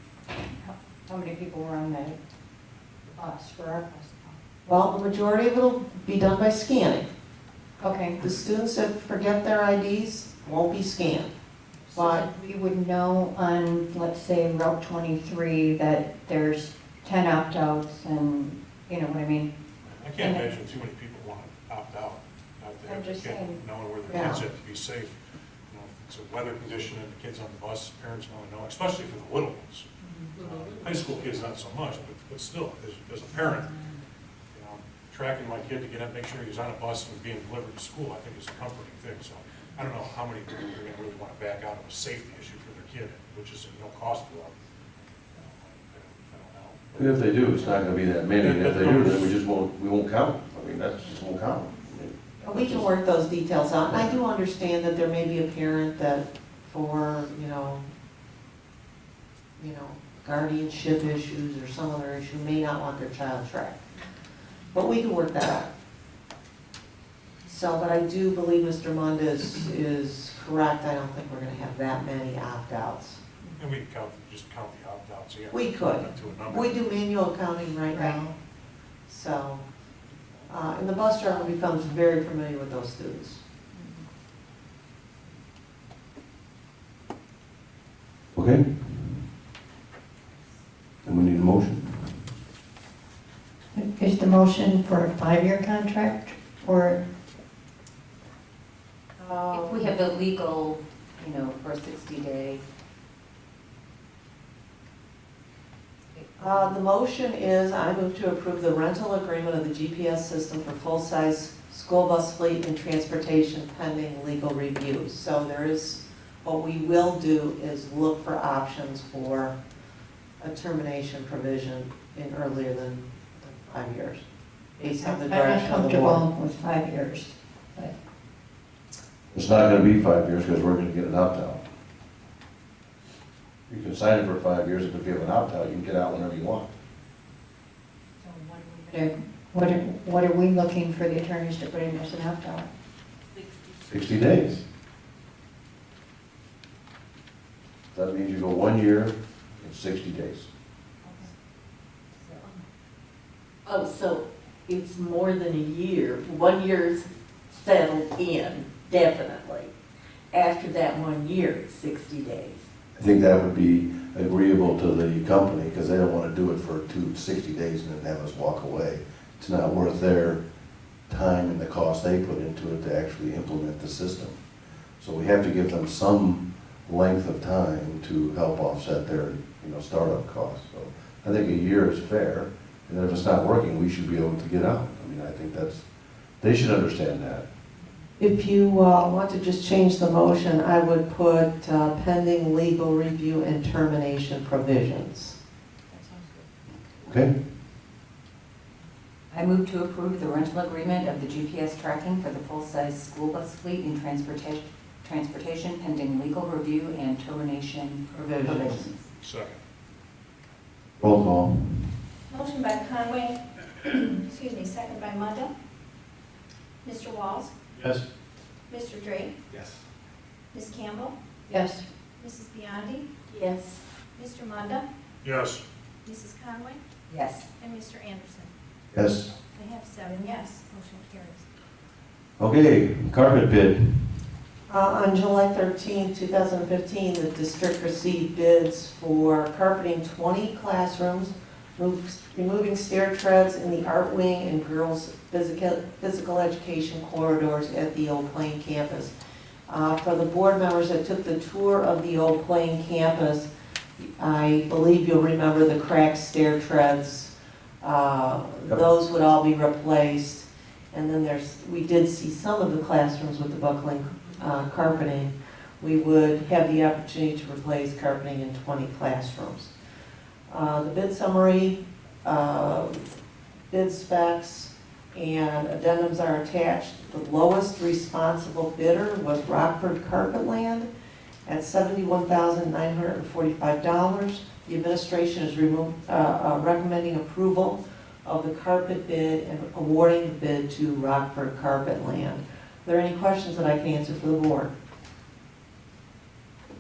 how many people were on the bus for our bus? Well, the majority of it will be done by scanning. Okay. The students that forget their IDs won't be scanned. So then we would know on, let's say, Route 23 that there's 10 opt-outs and, you know what I mean? I can't imagine too many people want to opt out, not to I'm have their just kid saying. knowing where their Yeah. kids have to be safe. If it's a weather condition and the kid's on the bus, parents want to know, especially for the little ones. High school kids, not so much, but still, as a parent, tracking my kid to get up, make sure he's on a bus and being delivered to school, I think is a comforting thing. So I don't know how many people are going to really want to back out of a safety issue for their kid, which is no cost to them. I don't know. If they do, it's not gonna be that many, and if they do, then we won't count. I mean, that just won't count. And we can work those details out. And I do understand that there may be a parent that for, guardianship issues or some other issue may not want their child tracked. But we can work that out. So, but I do believe Mr. Mund is correct. I don't think we're gonna have that many opt-outs. And we can just count the opt-outs. Yeah, We could. up to a number. We do manual accounting right now. So, and the bus driver becomes very familiar with those students. Okay? And we need a motion. Is the motion for a 5-year contract or? If we have the legal, for a 60-day. The motion is, I move to approve the rental agreement of the GPS system for full-size school bus fleet and transportation pending legal review. So what we will do is look for options for a termination provision in earlier than 5 years, based on the I'm direction not of the board. comfortable with 5 years, but It's not gonna be 5 years because we're gonna get an opt-out. can sign it for 5 years, and if you have an opt-out, you can get out whenever you want. So what are we looking for the attorneys to put in as an opt-out? 60 days. That means you go 1 year, it's 60 days. Oh, so it's more than a year. 1 year's settled in, definitely. After that 1 year, it's 60 days. I think that would be agreeable to the company, because they don't want to do it for 60 days and then have us walk away. It's not worth their time and the cost they put into it to actually implement the system. So we have to give them some length of time to help offset their, startup costs. So I think a year is fair, and then if it's not working, we should be able to get out. I mean, I think they should understand that. If you want to just change the motion, I would put pending legal review and termination provisions. That sounds good. Okay? I move to approve the rental agreement of the GPS tracking for the full-size school bus fleet and transportation pending legal review and termination provisions. Second. Roll call. Motion by Conway, excuse me, second by Munda. Mr. Walls? Yes. Mr. Drake? Yes. Ms. Campbell? Yes. Mrs. Biondi? Yes. Mr. Munda? Yes. Mrs. Conway? Yes. And Mr. Anderson? Yes. I have 7 yes, motion carries. Okay, carpet bid. On July 13, 2015, the district received bids for carpeting 20 classrooms, removing stair treads in the art wing and girls' physical education corridors at the Old Plain campus. For the board members that took the tour of the Old Plain campus, I believe you'll remember the cracked stair treads. Those would all be replaced. And then we did see some of the classrooms with the buckling carpeting. We would have the opportunity to replace carpeting in 20 classrooms. The bid summary, bid specs, and addendums are attached. The lowest responsible bidder was Rockford Carpetland at $71,945. The administration is recommending approval of the carpet bid and awarding the bid to Rockford Carpetland. Are there any questions that I can answer for the board?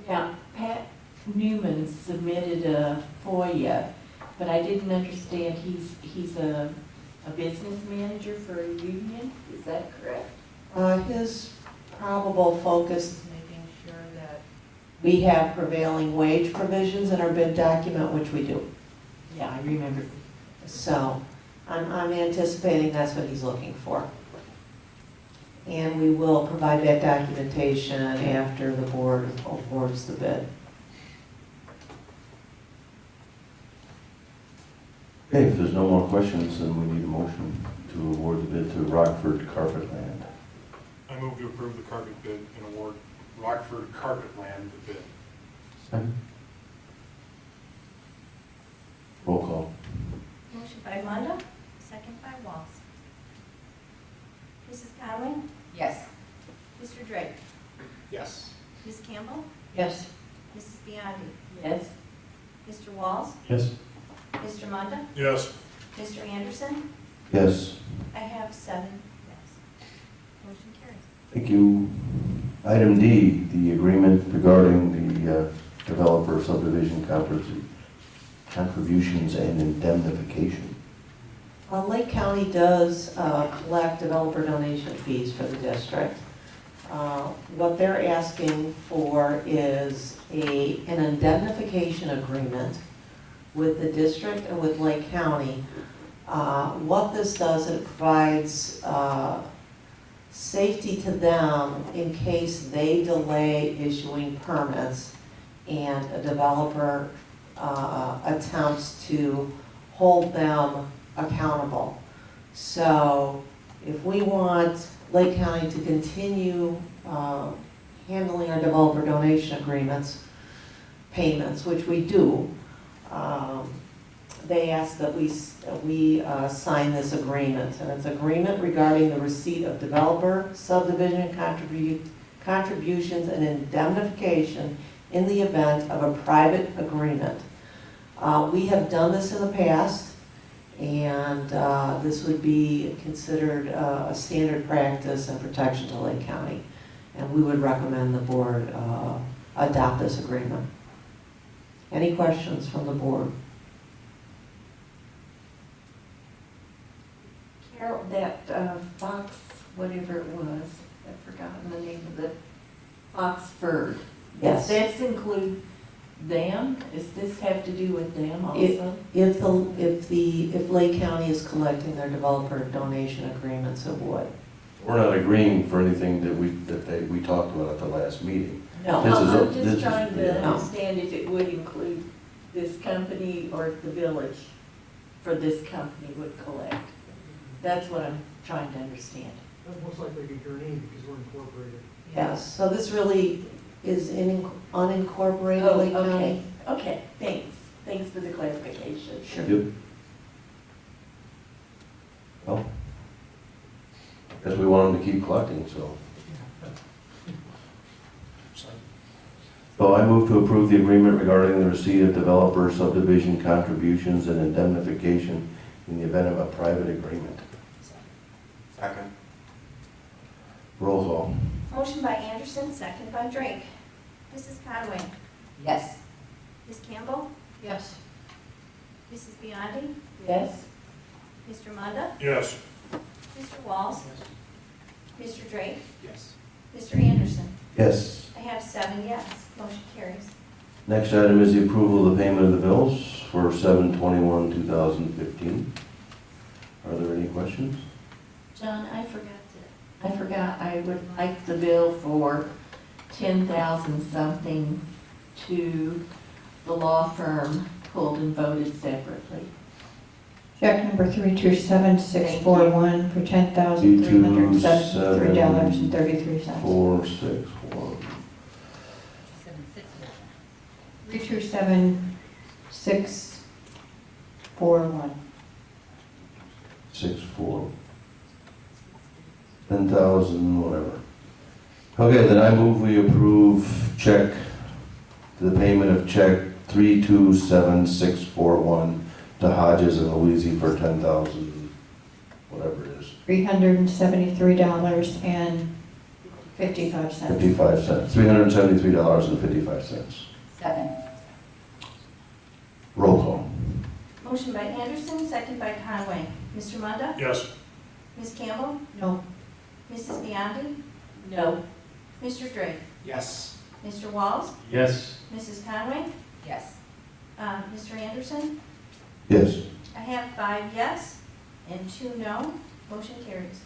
Now, Pat Newman submitted a FOIA, but I didn't understand, he's a business manager for a union, is that correct? His probable focus is making sure that we have prevailing wage provisions in our bid document, which we do. Yeah, I remember. So I'm anticipating that's what he's looking for. And we will provide that documentation after the board awards the bid. Okay, if there's no more questions, then we need a motion to award the bid to Rockford Carpetland. I move to approve the carpet bid and award Rockford Carpetland the bid. Roll call. Motion by Munda, second by Walls. Mrs. Conway? Yes. Mr. Drake? Yes. Ms. Campbell? Yes. Mrs. Biondi? Yes. Mr. Walls? Yes. Mr. Munda? Yes. Mr. Anderson? Yes. I have 7 yes. Motion carries. Thank you. Item D, the agreement regarding the developer subdivision contributions and indemnification. Lake County does collect developer donation fees for the district. What they're asking for is an indemnification agreement with the district and with Lake County. What this does, it provides safety to them in case they delay issuing permits and a developer attempts to hold them accountable. So if we want Lake County to continue handling our developer donation agreements, payments, which we do, they ask that we sign this agreement. And it's agreement regarding the receipt of developer subdivision contributions and indemnification in the event of a private agreement. We have done this in the past, and this would be considered a standard practice and protection to Lake County. And we would recommend the board adopt this agreement. Any questions from the board? Carol, that Fox, whatever it was, I've forgotten the name of it, Foxford. Yes. Yes. Does this include them? Does this have to do with them also? If Lake County is collecting their developer donation agreements, it would. We're not agreeing for anything that we talked about at the last meeting. No. This is a- I'm this just is- trying to yeah. understand if it would include this company or if the village for this company would collect. That's what I'm trying to understand. That most likely be your name because we're incorporated. Yes, so this really is in unincorporated Oh, Lake County. okay, okay, thanks. Thanks for the clarification. Sure. Yep. Well, I guess we want them to keep collecting, so. So I move to approve the agreement regarding the receipt of developer subdivision contributions and indemnification in the event of a private agreement. Second. Roll call. Motion by Anderson, second by Drake. Mrs. Conway. Yes. Ms. Campbell. Yes. Mrs. Biondi. Yes? Mr. Munda. Yes. Mr. Walls. Mr. Drake. Yes. Mr. Anderson. Yes. I have 7 yes. Motion carries. Next item is the approval of the payment of the bills for 7/21/2015. Are there any questions? John, I forgot I would like the bill for 10,000 something to the law firm pulled and voted separately. Check number 327641 for $10,373.33. 461. 327641. 64. 10,000, whatever. Okay, then I move we approve the payment of check 327641 to Hodges and Louisi for 10,000, whatever it is, $373.55. 55 cents, $373.55. Second. Roll call. Motion by Anderson, second by Conway. Mr. Munda. Yes. Ms. Campbell. No. Mrs. Biondi. No. Mr. Drake. Yes. Mr. Walls. Yes. Mrs. Conway. Yes. Mr. Anderson. Yes. I have 5 yes and 2 no. Motion carries.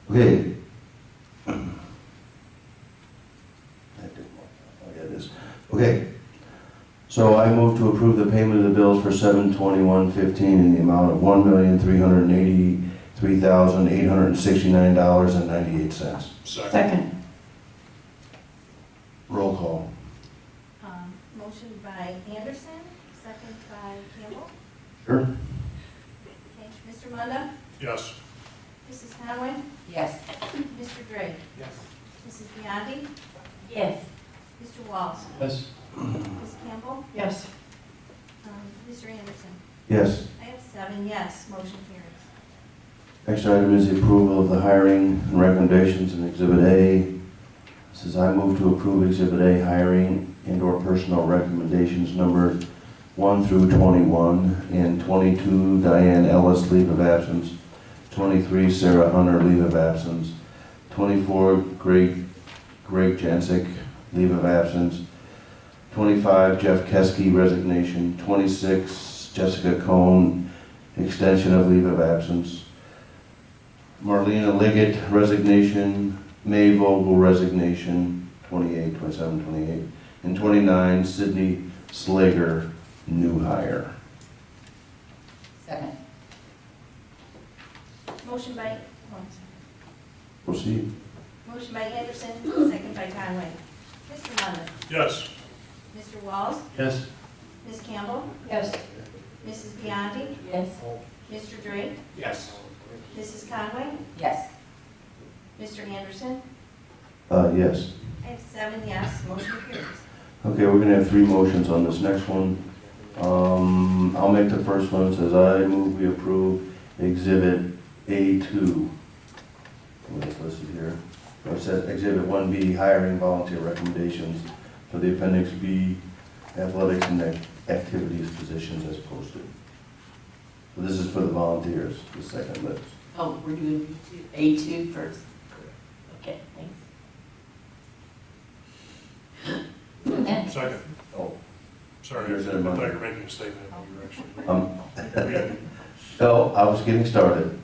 Okay. That didn't work. Oh, yeah, it is. Okay. So I move to approve the payment of the bills for 7/21/15 in the amount of $1,383,869.98. Second. Second. Roll call. Motion by Anderson, second by Campbell. Sure. Okay, Mr. Munda. Yes. Mrs. Conway. Yes. Mr. Drake. Yes. Mrs. Biondi. Yes. Mr. Walls. Yes. Ms. Campbell. Yes. Mr. Anderson. Yes. I have 7 yes. Motion carries. Next item is the approval of the hiring and recommendations in Exhibit A. This is I move to approve Exhibit A hiring and/or personnel recommendations numbered 1 through 21, and 22 Diane Ellis leave of absence, 23 Sarah Hunter leave of absence, 24 Greg Jancic leave of absence, 25 Jeff Keski resignation, 26 Jessica Cohn extension of leave of absence, Marlena Liggett resignation, May Vogel resignation, 28, 27, 28, and 29 Sydney Slager new hire. Second. Motion by, Proceed. Motion by Anderson, second by Conway. Mr. Munda. Yes. Mr. Walls. Yes. Ms. Campbell. Yes. Mrs. Biondi. Yes. Mr. Drake. Yes. Mrs. Conway. Yes. Mr. Anderson. Yes. I have 7 yes, motion carries. Okay, we're gonna have 3 motions on this next one. I'll make the first one. It says, I move we approve Exhibit A2. What's listed here? It says Exhibit 1B, hiring volunteer recommendations for the Appendix B, athletics and activities positions as posted. So this is for the volunteers, the second list. Oh, we're doing A2 first. Okay, thanks. Second. Oh. Sorry, I Here's thought an you amendment. were making a statement. You were actually. No, I was getting started.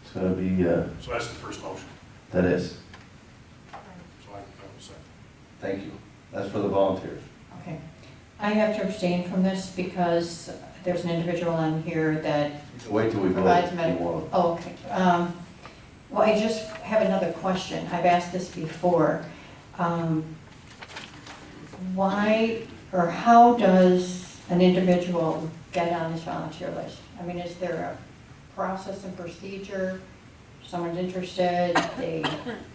It's gonna be, So that's the first motion. that is. So I will second. Thank you. That's for the volunteers. Okay. I have to abstain from this because there's an individual on here that Wait till we vote. provides if you medical. want. Oh, okay. Well, I just have another question. I've asked this before. Why or how does an individual get on this volunteer list? I mean, is there a process and procedure? Someone's interested, they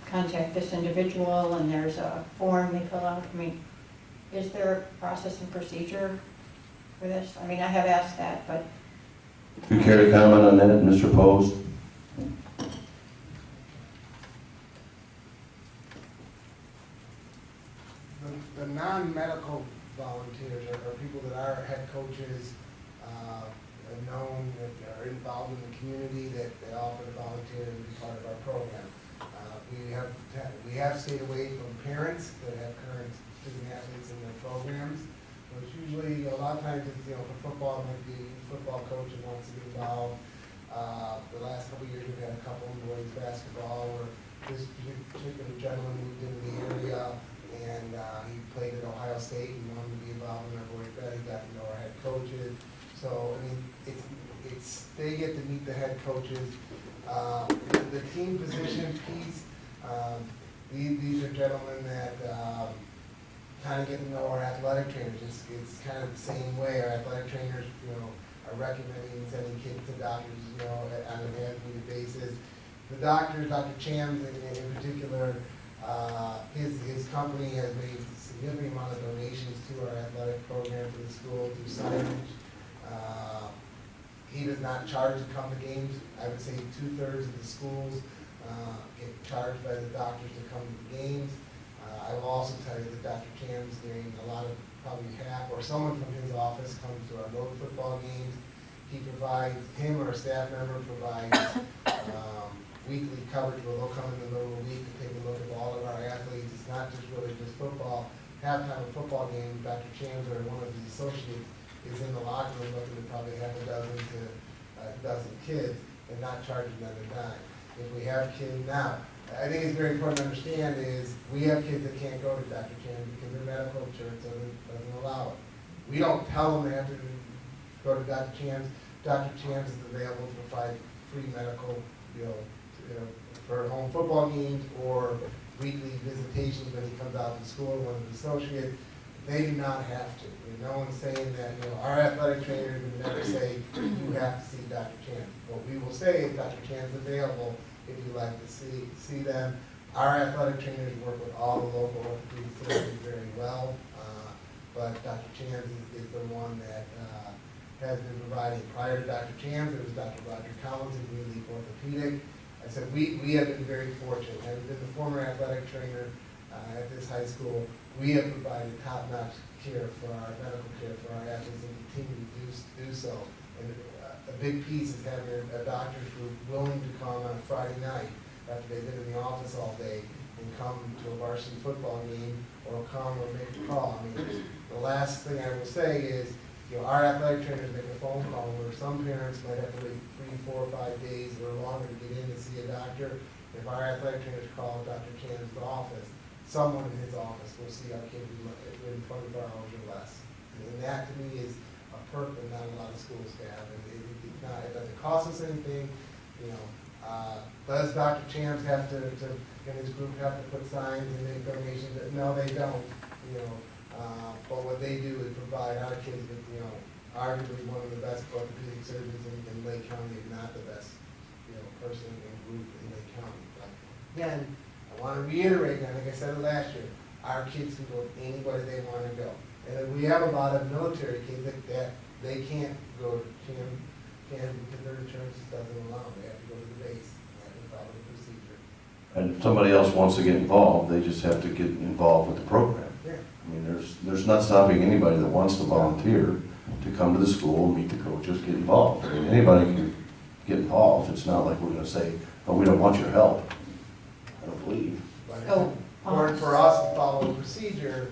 contact this individual and there's a form they fill out? I mean, is there a process and procedure for this? I mean, I have asked that, but You care to comment on that, Mr. Post? The non-medical volunteers are people that are head coaches, known, that are involved in the community, that offer to volunteer and be part of our program. We have stayed away from parents that have current student athletes in their programs. So it's usually, a lot of times it's, for football, it might be a football coach that wants to be involved. The last couple of years, we've had a couple in boys basketball where this particular gentleman moved into the area and he played at Ohio State and wanted to be involved in our boys basketball. He got to know our head coaches. So, I mean, they get to meet the head coaches. The team position piece, these are gentlemen that kind of get to know our athletic trainers. It's kind of the same way. Our athletic trainers, are recommending and sending kids to doctors, on an as-needed basis. The doctors, Dr. Chams in particular, his company has made a significant amount of donations to our athletic program, to the school, through signage. He does not charge to come to games. I would say 2/3 of the schools get charged by the doctors to come to the games. I will also tell you that Dr. Cam's doing a lot of, probably half, or someone from his office comes to our road football games. He provides, him or a staff member provides weekly coverage where they'll come in the middle of the week to take a look at all of our athletes. It's not just really just football. Halftime of football game, Dr. Chams or one of his associates is in the locker room looking at probably half a dozen to a dozen kids and not charging them a dime. If we have kids now, I think it's very important to understand is we have kids that can't go to Dr. Chams because their medical insurance doesn't allow it. We don't tell them they have to go to Dr. Chams. Dr. Chams is available to provide free medical, for home football games or weekly visitations when he comes out to school, one of his associates. They do not have to. No one's saying that, our athletic trainer would never say, you have to see Dr. Chams. What we will say is Dr. Chams is available if you'd like to see them. Our athletic trainers work with all the local orthopedic facilities very well, but Dr. Chams is the one that has been providing. Prior to Dr. Chams, there was Dr. Roger Collins in Greenleaf Orthopedic. I said we have been very fortunate. Having been the former athletic trainer at this high school, we have provided top-notch care for our medical care for our athletes and continue to do so. And a big piece is having a doctor's group willing to come on a Friday night after they've been in the office all day and come to a varsity football game or come or make a call. I mean, the last thing I will say is, our athletic trainers make a phone call where some parents might have to wait 3, 4, 5 days or longer to get in to see a doctor. If our athletic trainers call Dr. Chan's office, someone in his office will see our kid in 24 hours or less. And that to me is a perk that not a lot of schools have. And it doesn't cost us anything, does Dr. Chams have to, and his group have to put signs and make donations? No, they don't, you know. But what they do is provide our kids with, you know, arguably one of the best orthopedic surgeons in Lake County, if not the best, you know, person and group in Lake County. But again, I want to reiterate, and like I said last year, our kids can go anybody they want to go. And we have a lot of military kids that they can't go to Cham because their insurance doesn't allow them. They have to go to the base, they have to follow the procedure. And if somebody else wants to get involved, they just have to get involved with the program. Yeah. I mean, there's not stopping anybody that wants to volunteer to come to the school, meet the coaches, get involved. I mean, anybody can get involved. It's not like we're gonna say, oh, we don't want your help. I don't believe. But So, for us to follow the procedure,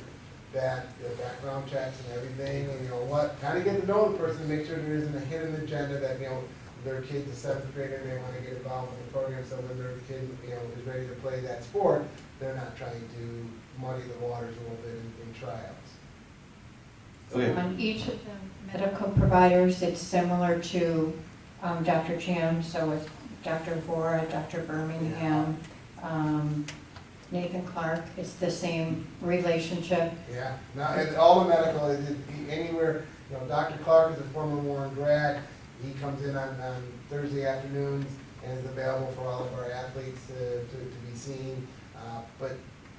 that the background checks and everything, and you know what, kind of get to know the person to make sure there isn't a hidden agenda that, you know, their kid's a seventh grader and they want to get involved in the program, so when their kid, you know, is ready to play that sport, they're not trying to muddy the waters a little bit in tryouts. Okay. On each of the medical providers, it's similar to Dr. Cham, so with Dr. Vora, Dr. Birmingham, Nathan Clark, it's the same relationship. Yeah, now, and all the medical, anywhere, you know, Dr. Clark is a former Warren grad. He comes in on Thursday afternoons and is available for all of our athletes to be seen. But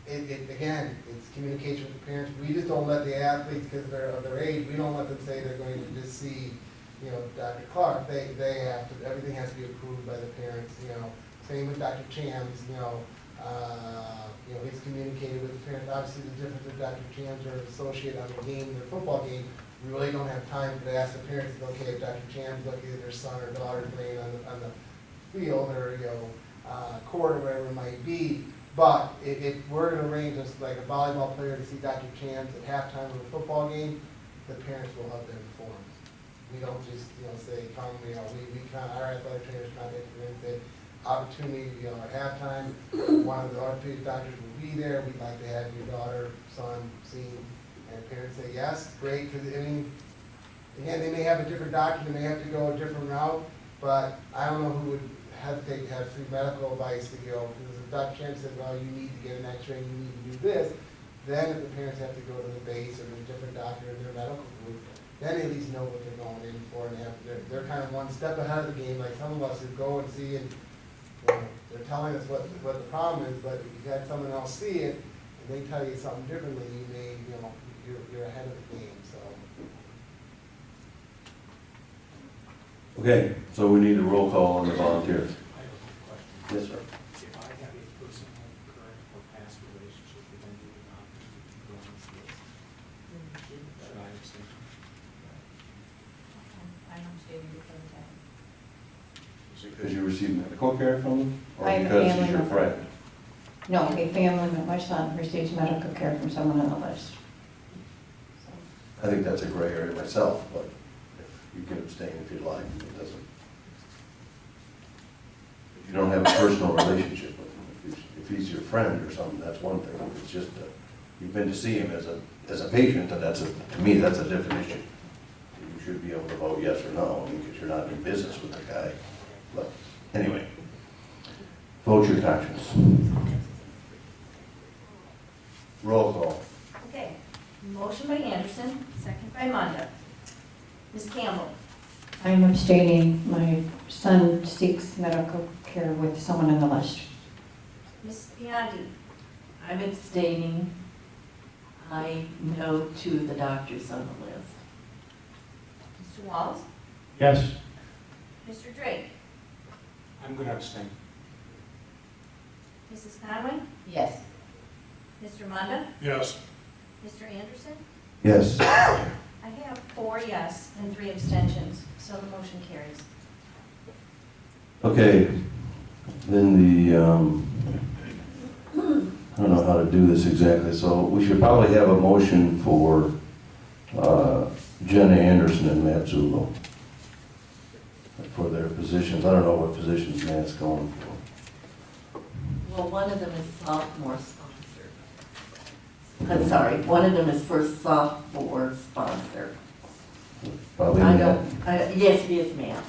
again, it's communication with the parents. We just don't let the athletes, because of their age, we don't let them say they're going to just see, you know, Dr. Clark. They have to, everything has to be approved by the parents, you know. Same with Dr. Chams, you know, he's communicated with the parents. Obviously, the difference with Dr. Chams or an associate on the game, their football game, we really don't have time to ask the parents, okay, if Dr. Chams looking at their son or daughter playing on the field or, you know, court or whatever it might be. But if we're going to arrange just like a volleyball player to see Dr. Chams at halftime of a football game, the parents will have them informed. We don't just, you know, say, come, you know, our athletic trainers contact them and say, opportunity, you know, at halftime, one of the orthopedic doctors will be there, we'd like to have your daughter, son seen. And parents say, yes, great, because, I mean, again, they may have a different doctor, they may have to go a different route, but I don't know who would hesitate to have free medical advice to go, because if Dr. Cham said, well, you need to get an x-ray, you need to do this, then if the parents have to go to the base or to a different doctor in their medical group, then they at least know what they're going in for, and they're kind of one step ahead of the game, like some of us who go and see, and you know, they're telling us what the problem is, but if you had someone else see it, and they tell you something differently, you may, you know, you're ahead of the game, so. Okay, so we need a roll call on the volunteers. I have a question. Yes, sir. If I have a personal, current, or past relationship with any of the doctors that you go on this list, should I abstain? I'm stating because of that. Is it because you received medical care from them? Or I have a because he's family your member. friend? No, a family member, my son receives medical care from someone on the list. I think that's a gray area myself, but if you can abstain if you'd like, it doesn't. If you don't have a personal relationship with him, if he's your friend or something, that's one thing. If it's just you've been to see him as a patient, then to me, that's a different issue. You should be able to vote yes or no, because you're not in business with the guy. But anyway, vote your conscience. Roll call. Okay, motion by Anderson, second by Munda. Ms. Campbell? I'm abstaining, my son seeks medical care with someone on the list. Ms. Biondi? I'm abstaining. I know two of the doctors on the list. Mr. Walls? Yes. Mr. Drake? I'm going to abstain. Mrs. Conway? Yes. Mr. Munda? Yes. Mr. Anderson? Yes. I have 4 yes and 3 abstentions, so the motion carries. Okay, then I don't know how to do this exactly, so we should probably have a motion for Jenna Anderson and Matt Zulo for their positions. I don't know what positions Matt's going for. Well, one of them is sophomore sponsor. I'm sorry, one of them is first sophomore sponsor. Probably I Matt. don't, yes, it is Matt.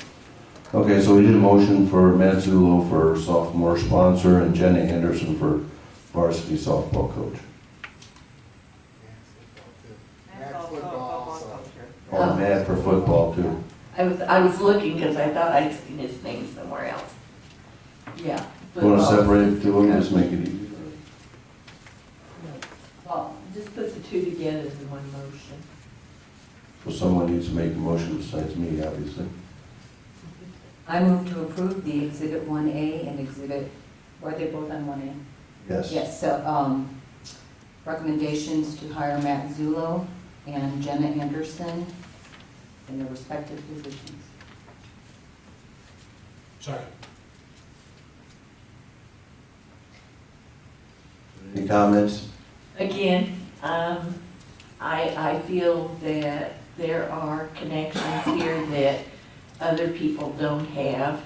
Okay, so we did a motion for Matt Zulo for sophomore sponsor and Jenna Anderson for varsity softball coach. Matt football, so. Oh, Matt for football too. I was looking because I thought I'd seen his name somewhere else. Yeah. You want to football separate the two of them, coach. just make it easy. Well, just put the two together in one motion. So someone needs to make the motion besides me, obviously. I move to approve the Exhibit 1A and Exhibit, were they both on 1A? Yes. Yes, so, recommendations to hire Matt Zulo and Jenna Anderson in their respective positions. Second. Any comments? Again, I feel that there are connections here that other people don't have,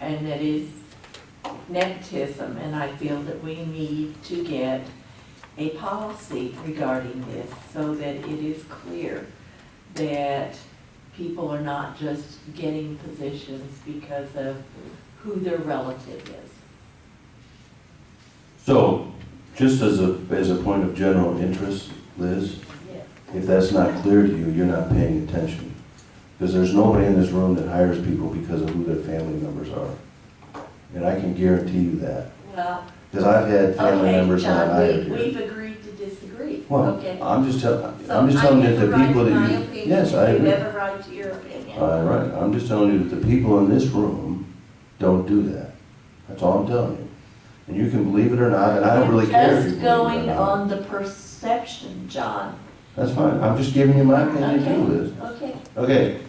and that is nepotism, and I feel that we need to get a policy regarding this so that it is clear that people are not just getting positions because of who their relative is. So, just as a point of general interest, Liz, Yes. if that's not clear to you, you're not paying attention. Because there's nobody in this room that hires people because of who their family members are. And I can guarantee you that. Well, Because I've had family okay, members not John, hired we've here. agreed to disagree, Well, okay? I'm just telling So you that the people that I you. have a right to my opinion, Yes, I and agree. you have a right to your opinion. All right, I'm just telling you that the people in this room don't do that. That's all I'm telling you. And you can believe it or not, and I don't really care if you Just believe it or going not. on the perception, John. That's fine, I'm just giving you my opinion Okay, too, Liz. okay. Okay,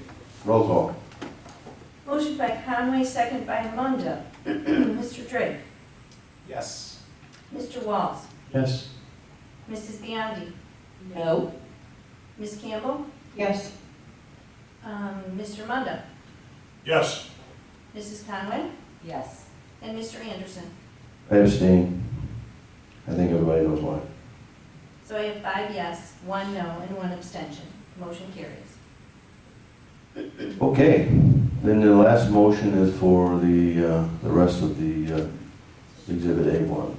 roll call. Motion by Conway, second by Munda. Mr. Drake. Yes. Mr. Walls. Yes. Mrs. Biondi. No. Ms. Campbell. Yes. Mr. Munda. Yes. Mrs. Conway. Yes. And Mr. Anderson. I abstain. I think everybody knows why. So I have 5 yes, 1 no, and 1 abstention. Motion carries. Okay, then the last motion is for the rest of the Exhibit A1.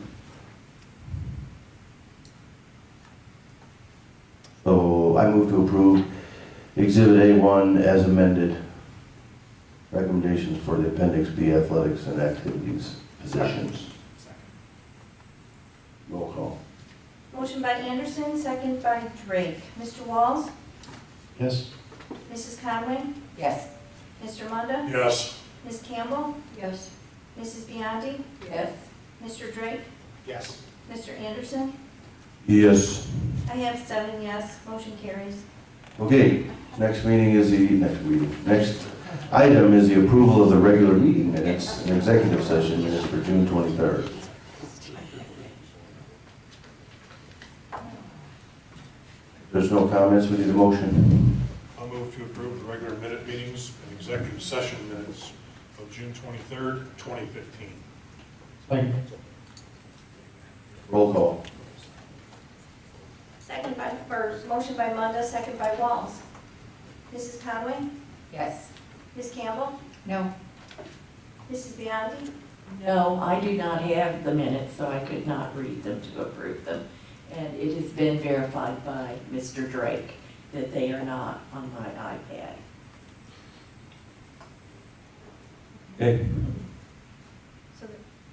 So I move to approve Exhibit A1 as amended. Recommendations for the Appendix B athletics and activities positions. Second. Roll call. Motion by Anderson, second by Drake. Mr. Walls. Yes. Mrs. Conway. Yes. Mr. Munda. Yes. Ms. Campbell. Yes. Mrs. Biondi. Yes. Mr. Drake. Yes. Mr. Anderson. Yes. I have 7 yes. Motion carries. Okay, next item is the approval of the regular meeting minutes and executive session minutes for June 23rd. If there's no comments, we need a motion. I'll move to approve the regular minute meetings and executive session minutes of June 23rd, 2015. Second. Roll call. Motion by Munda, second by Walls. Mrs. Conway. Yes. Ms. Campbell. No. Mrs. Biondi. No, I do not have the minutes, so I could not read them to approve them. And it has been verified by Mr. Drake that they are not on my iPad. Okay, So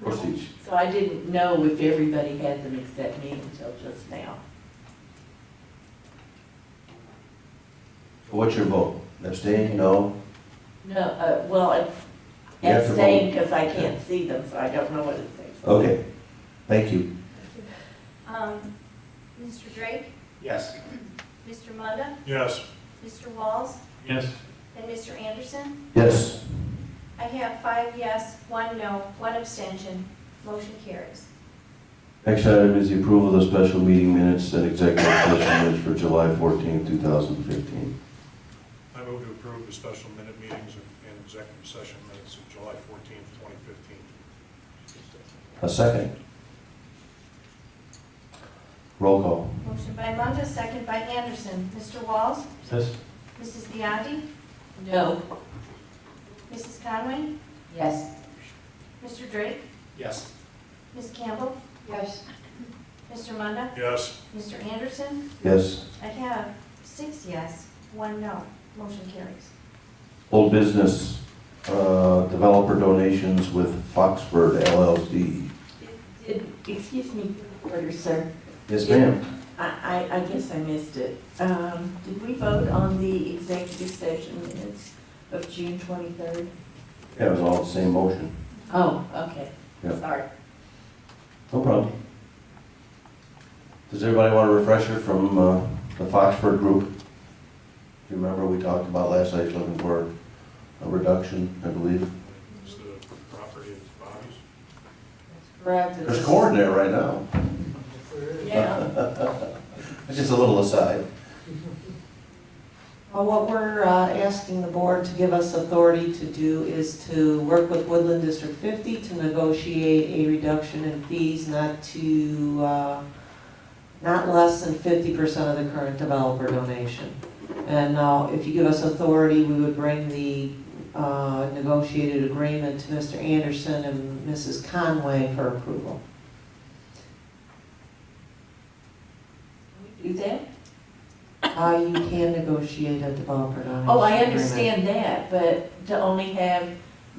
proceed. So I didn't know if everybody had them except me until just now. What's your vote? Abstain? No? No, well, You have to abstain because I can't see them, so I don't know what it says. Okay, thank you. Mr. Drake. Yes. Mr. Munda. Yes. Mr. Walls. Yes. And Mr. Anderson. Yes. I have 5 yes, 1 no, 1 abstention. Motion carries. Next item is the approval of the special meeting minutes and executive session minutes for July 14th, 2015. I move to approve the special minute meetings and executive session minutes of July 14th, 2015. A second. Roll call. Motion by Munda, second by Anderson. Mr. Walls. Yes. Mrs. Biondi. No. Mrs. Conway, Yes. Mr. Drake, Yes. Ms. Campbell, Yes. Mr. Munda, Yes. Mr. Anderson. Yes. I have 6 yes, 1 no. Motion carries. Old business, developer donations with Foxford LLC. Excuse me, order, sir. Yes, ma'am. I guess I missed it. Did we vote on the executive session minutes of June 23rd? Yeah, it was all the same motion. Oh, okay. Yeah. Sorry. No problem. Does everybody want a refresher from the Foxford group? Do you remember we talked about last night looking for a reduction, I believe? It's the property of Bobby's. Correct. There's corn there right now. Yeah. Just a little aside. Well, what we're asking the board to give us authority to do is to work with Woodland District 50 to negotiate a reduction in fees not less than 50% of the current developer donation. And now, if you give us authority, we would bring the negotiated agreement to Mr. Anderson and Mrs. Conway for approval. Do that? You can negotiate a developer donation. Oh, I agreement. understand that, but to only have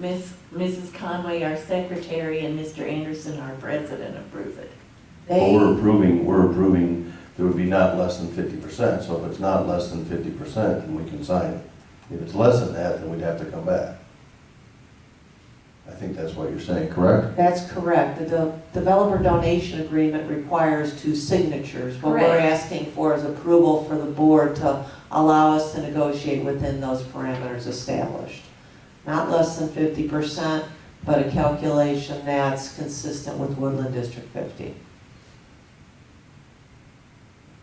Mrs. Conway, our secretary, and Mr. Anderson, our president, approve it. But we're approving, there would be not less than 50%, so if it's not less than 50%, then we can sign it. If it's less than that, then we'd have to come back. I think that's what you're saying, correct? That's correct. The developer donation agreement requires 2 signatures. What we're Correct. asking for is approval for the board to allow us to negotiate within those parameters established. Not less than 50%, but a calculation that's consistent with Woodland District 50.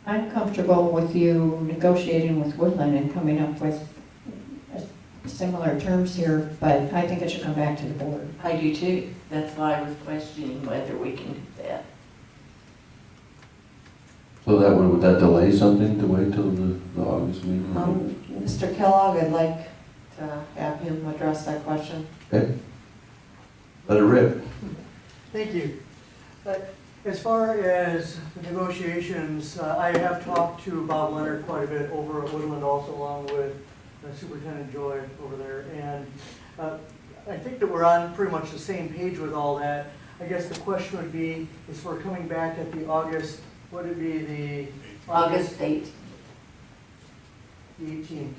I'm comfortable with you negotiating with Woodland and coming up with similar terms here, but I think it should come back to the board. I do too. That's why I was questioning whether we can do that. So would that delay something to wait till the August meeting? Mr. Kellogg, I'd like to have him address that question. Okay. Let it rip. Thank you. As far as the negotiations, I have talked to Bob Leonard quite a bit over at Woodland, also along with Superintendent Joy over there, and I think that we're on pretty much the same page with all that. I guess the question would be, is for coming back at the August, would it be the August 8th. The 18th?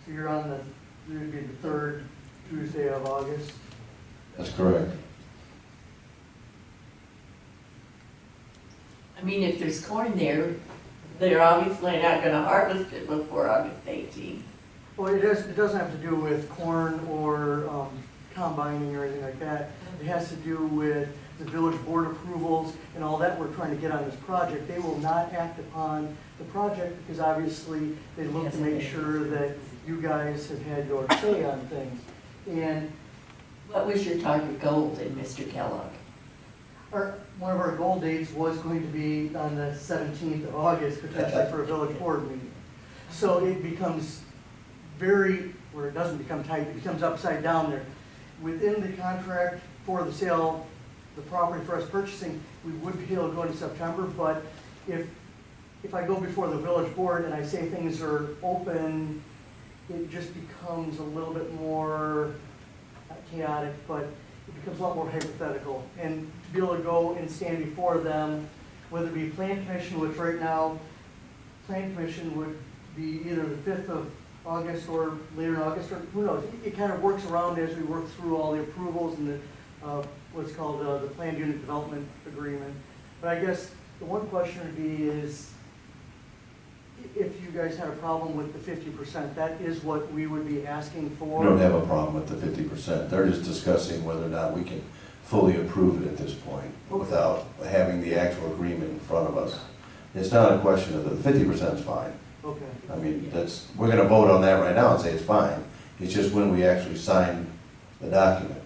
So you're on it would be the 3rd Tuesday of August? That's correct. I mean, if there's corn there, they're obviously not gonna harvest it before August 18th. Well, it doesn't have to do with corn or combining or anything like that. It has to do with the village board approvals and all that we're trying to get on this project. They will not act upon the project because obviously they look to make sure that you guys have had your say on things. And What was your target goal then, Mr. Kellogg? one of our goal dates was going to be on the 17th of August, potentially for a village board meeting. So it becomes where it doesn't become tight, it becomes upside down there. Within the contract for the sale, the property for us purchasing, we would be able to go into September, but if I go before the village board and I say things are open, it just becomes a little bit more, not chaotic, but it becomes a lot more hypothetical. And to be able to go and stand before them, whether it be plan commission, which right now, plan commission would be either the 5th of August or later in August, or who knows? It kind of works around as we work through all the approvals and the, what's called the planned unit development agreement. But I guess the one question would be is, if you guys had a problem with the 50%, that is what we would be asking for. We don't have a problem with the 50%. They're just discussing whether or not we can fully approve it at this point without having the actual agreement in front of us. It's not a question of the 50% is fine. Okay. I mean, we're gonna vote on that right now and say it's fine. It's just when we actually sign the document.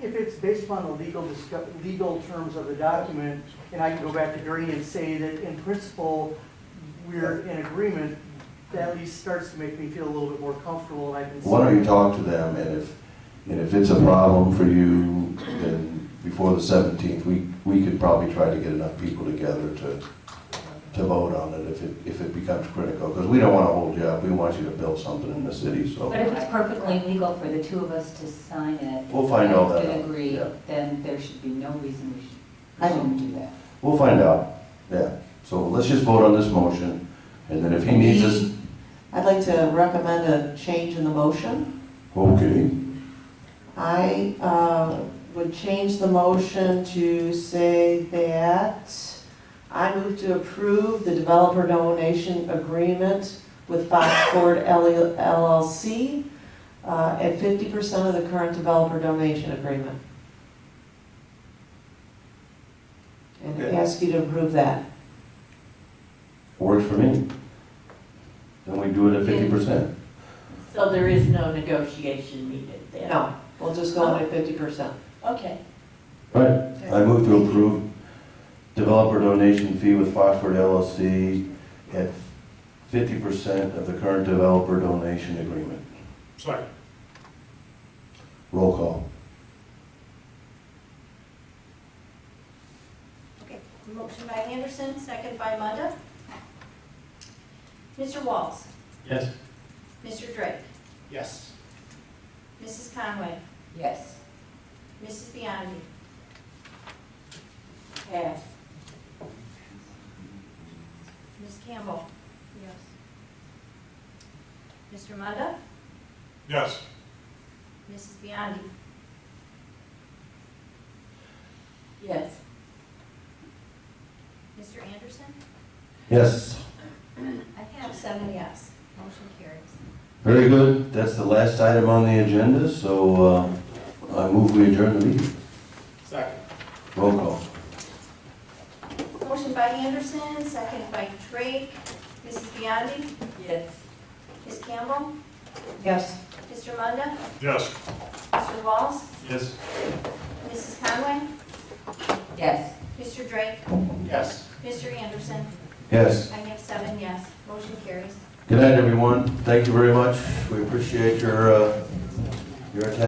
If it's based upon the legal terms of the document, and I can go back to Gurney and say that in principle, we're in agreement, that at least starts to make me feel a little bit more comfortable, and I can. Why don't you talk to them, and if it's a problem for you, then before the 17th, we could probably try to get enough people together to vote on it if it becomes critical, because we don't want to hold you up, we want you to build something in the city, so. But if it's perfectly legal for the two of us to sign it. We'll find all that and out, agree, yeah. then there should be no reason we I shouldn't do that. We'll find out, yeah. So let's just vote on this motion, and then if he needs us, I'd like to recommend a change in the motion. okay. I would change the motion to say that I move to approve the developer donation agreement with Foxford LLC at 50% of the current developer donation agreement. And Okay. ask you to approve that. Works for me. Then we do it at 50%. So there is no negotiation needed then? No, we'll just go in at 50%. Okay. Right. I move to approve developer donation fee with Foxford LLC at 50% of the current developer donation agreement. Second. Roll call. Okay, motion by Anderson, second by Munda. Mr. Walls? Yes. Mr. Drake? Yes. Mrs. Conway? Yes. Mrs. Biondi? Pass. Ms. Campbell? Yes. Mr. Munda? Yes. Mrs. Biondi? Yes. Mr. Anderson? Yes. I have 7 yes. Motion carries. Very good. That's the last item on the agenda, so I move we adjourn the meeting. Second. Roll call. Motion by Anderson, second by Drake. Mrs. Biondi? Yes. Ms. Campbell? Yes. Mr. Munda? Yes. Mr. Walls? Yes. Mrs. Conway? Yes. Mr. Drake? Yes. Mr. Anderson? Yes. I have 7 yes. Motion carries. Good night, everyone. Thank you very much. We appreciate your attention.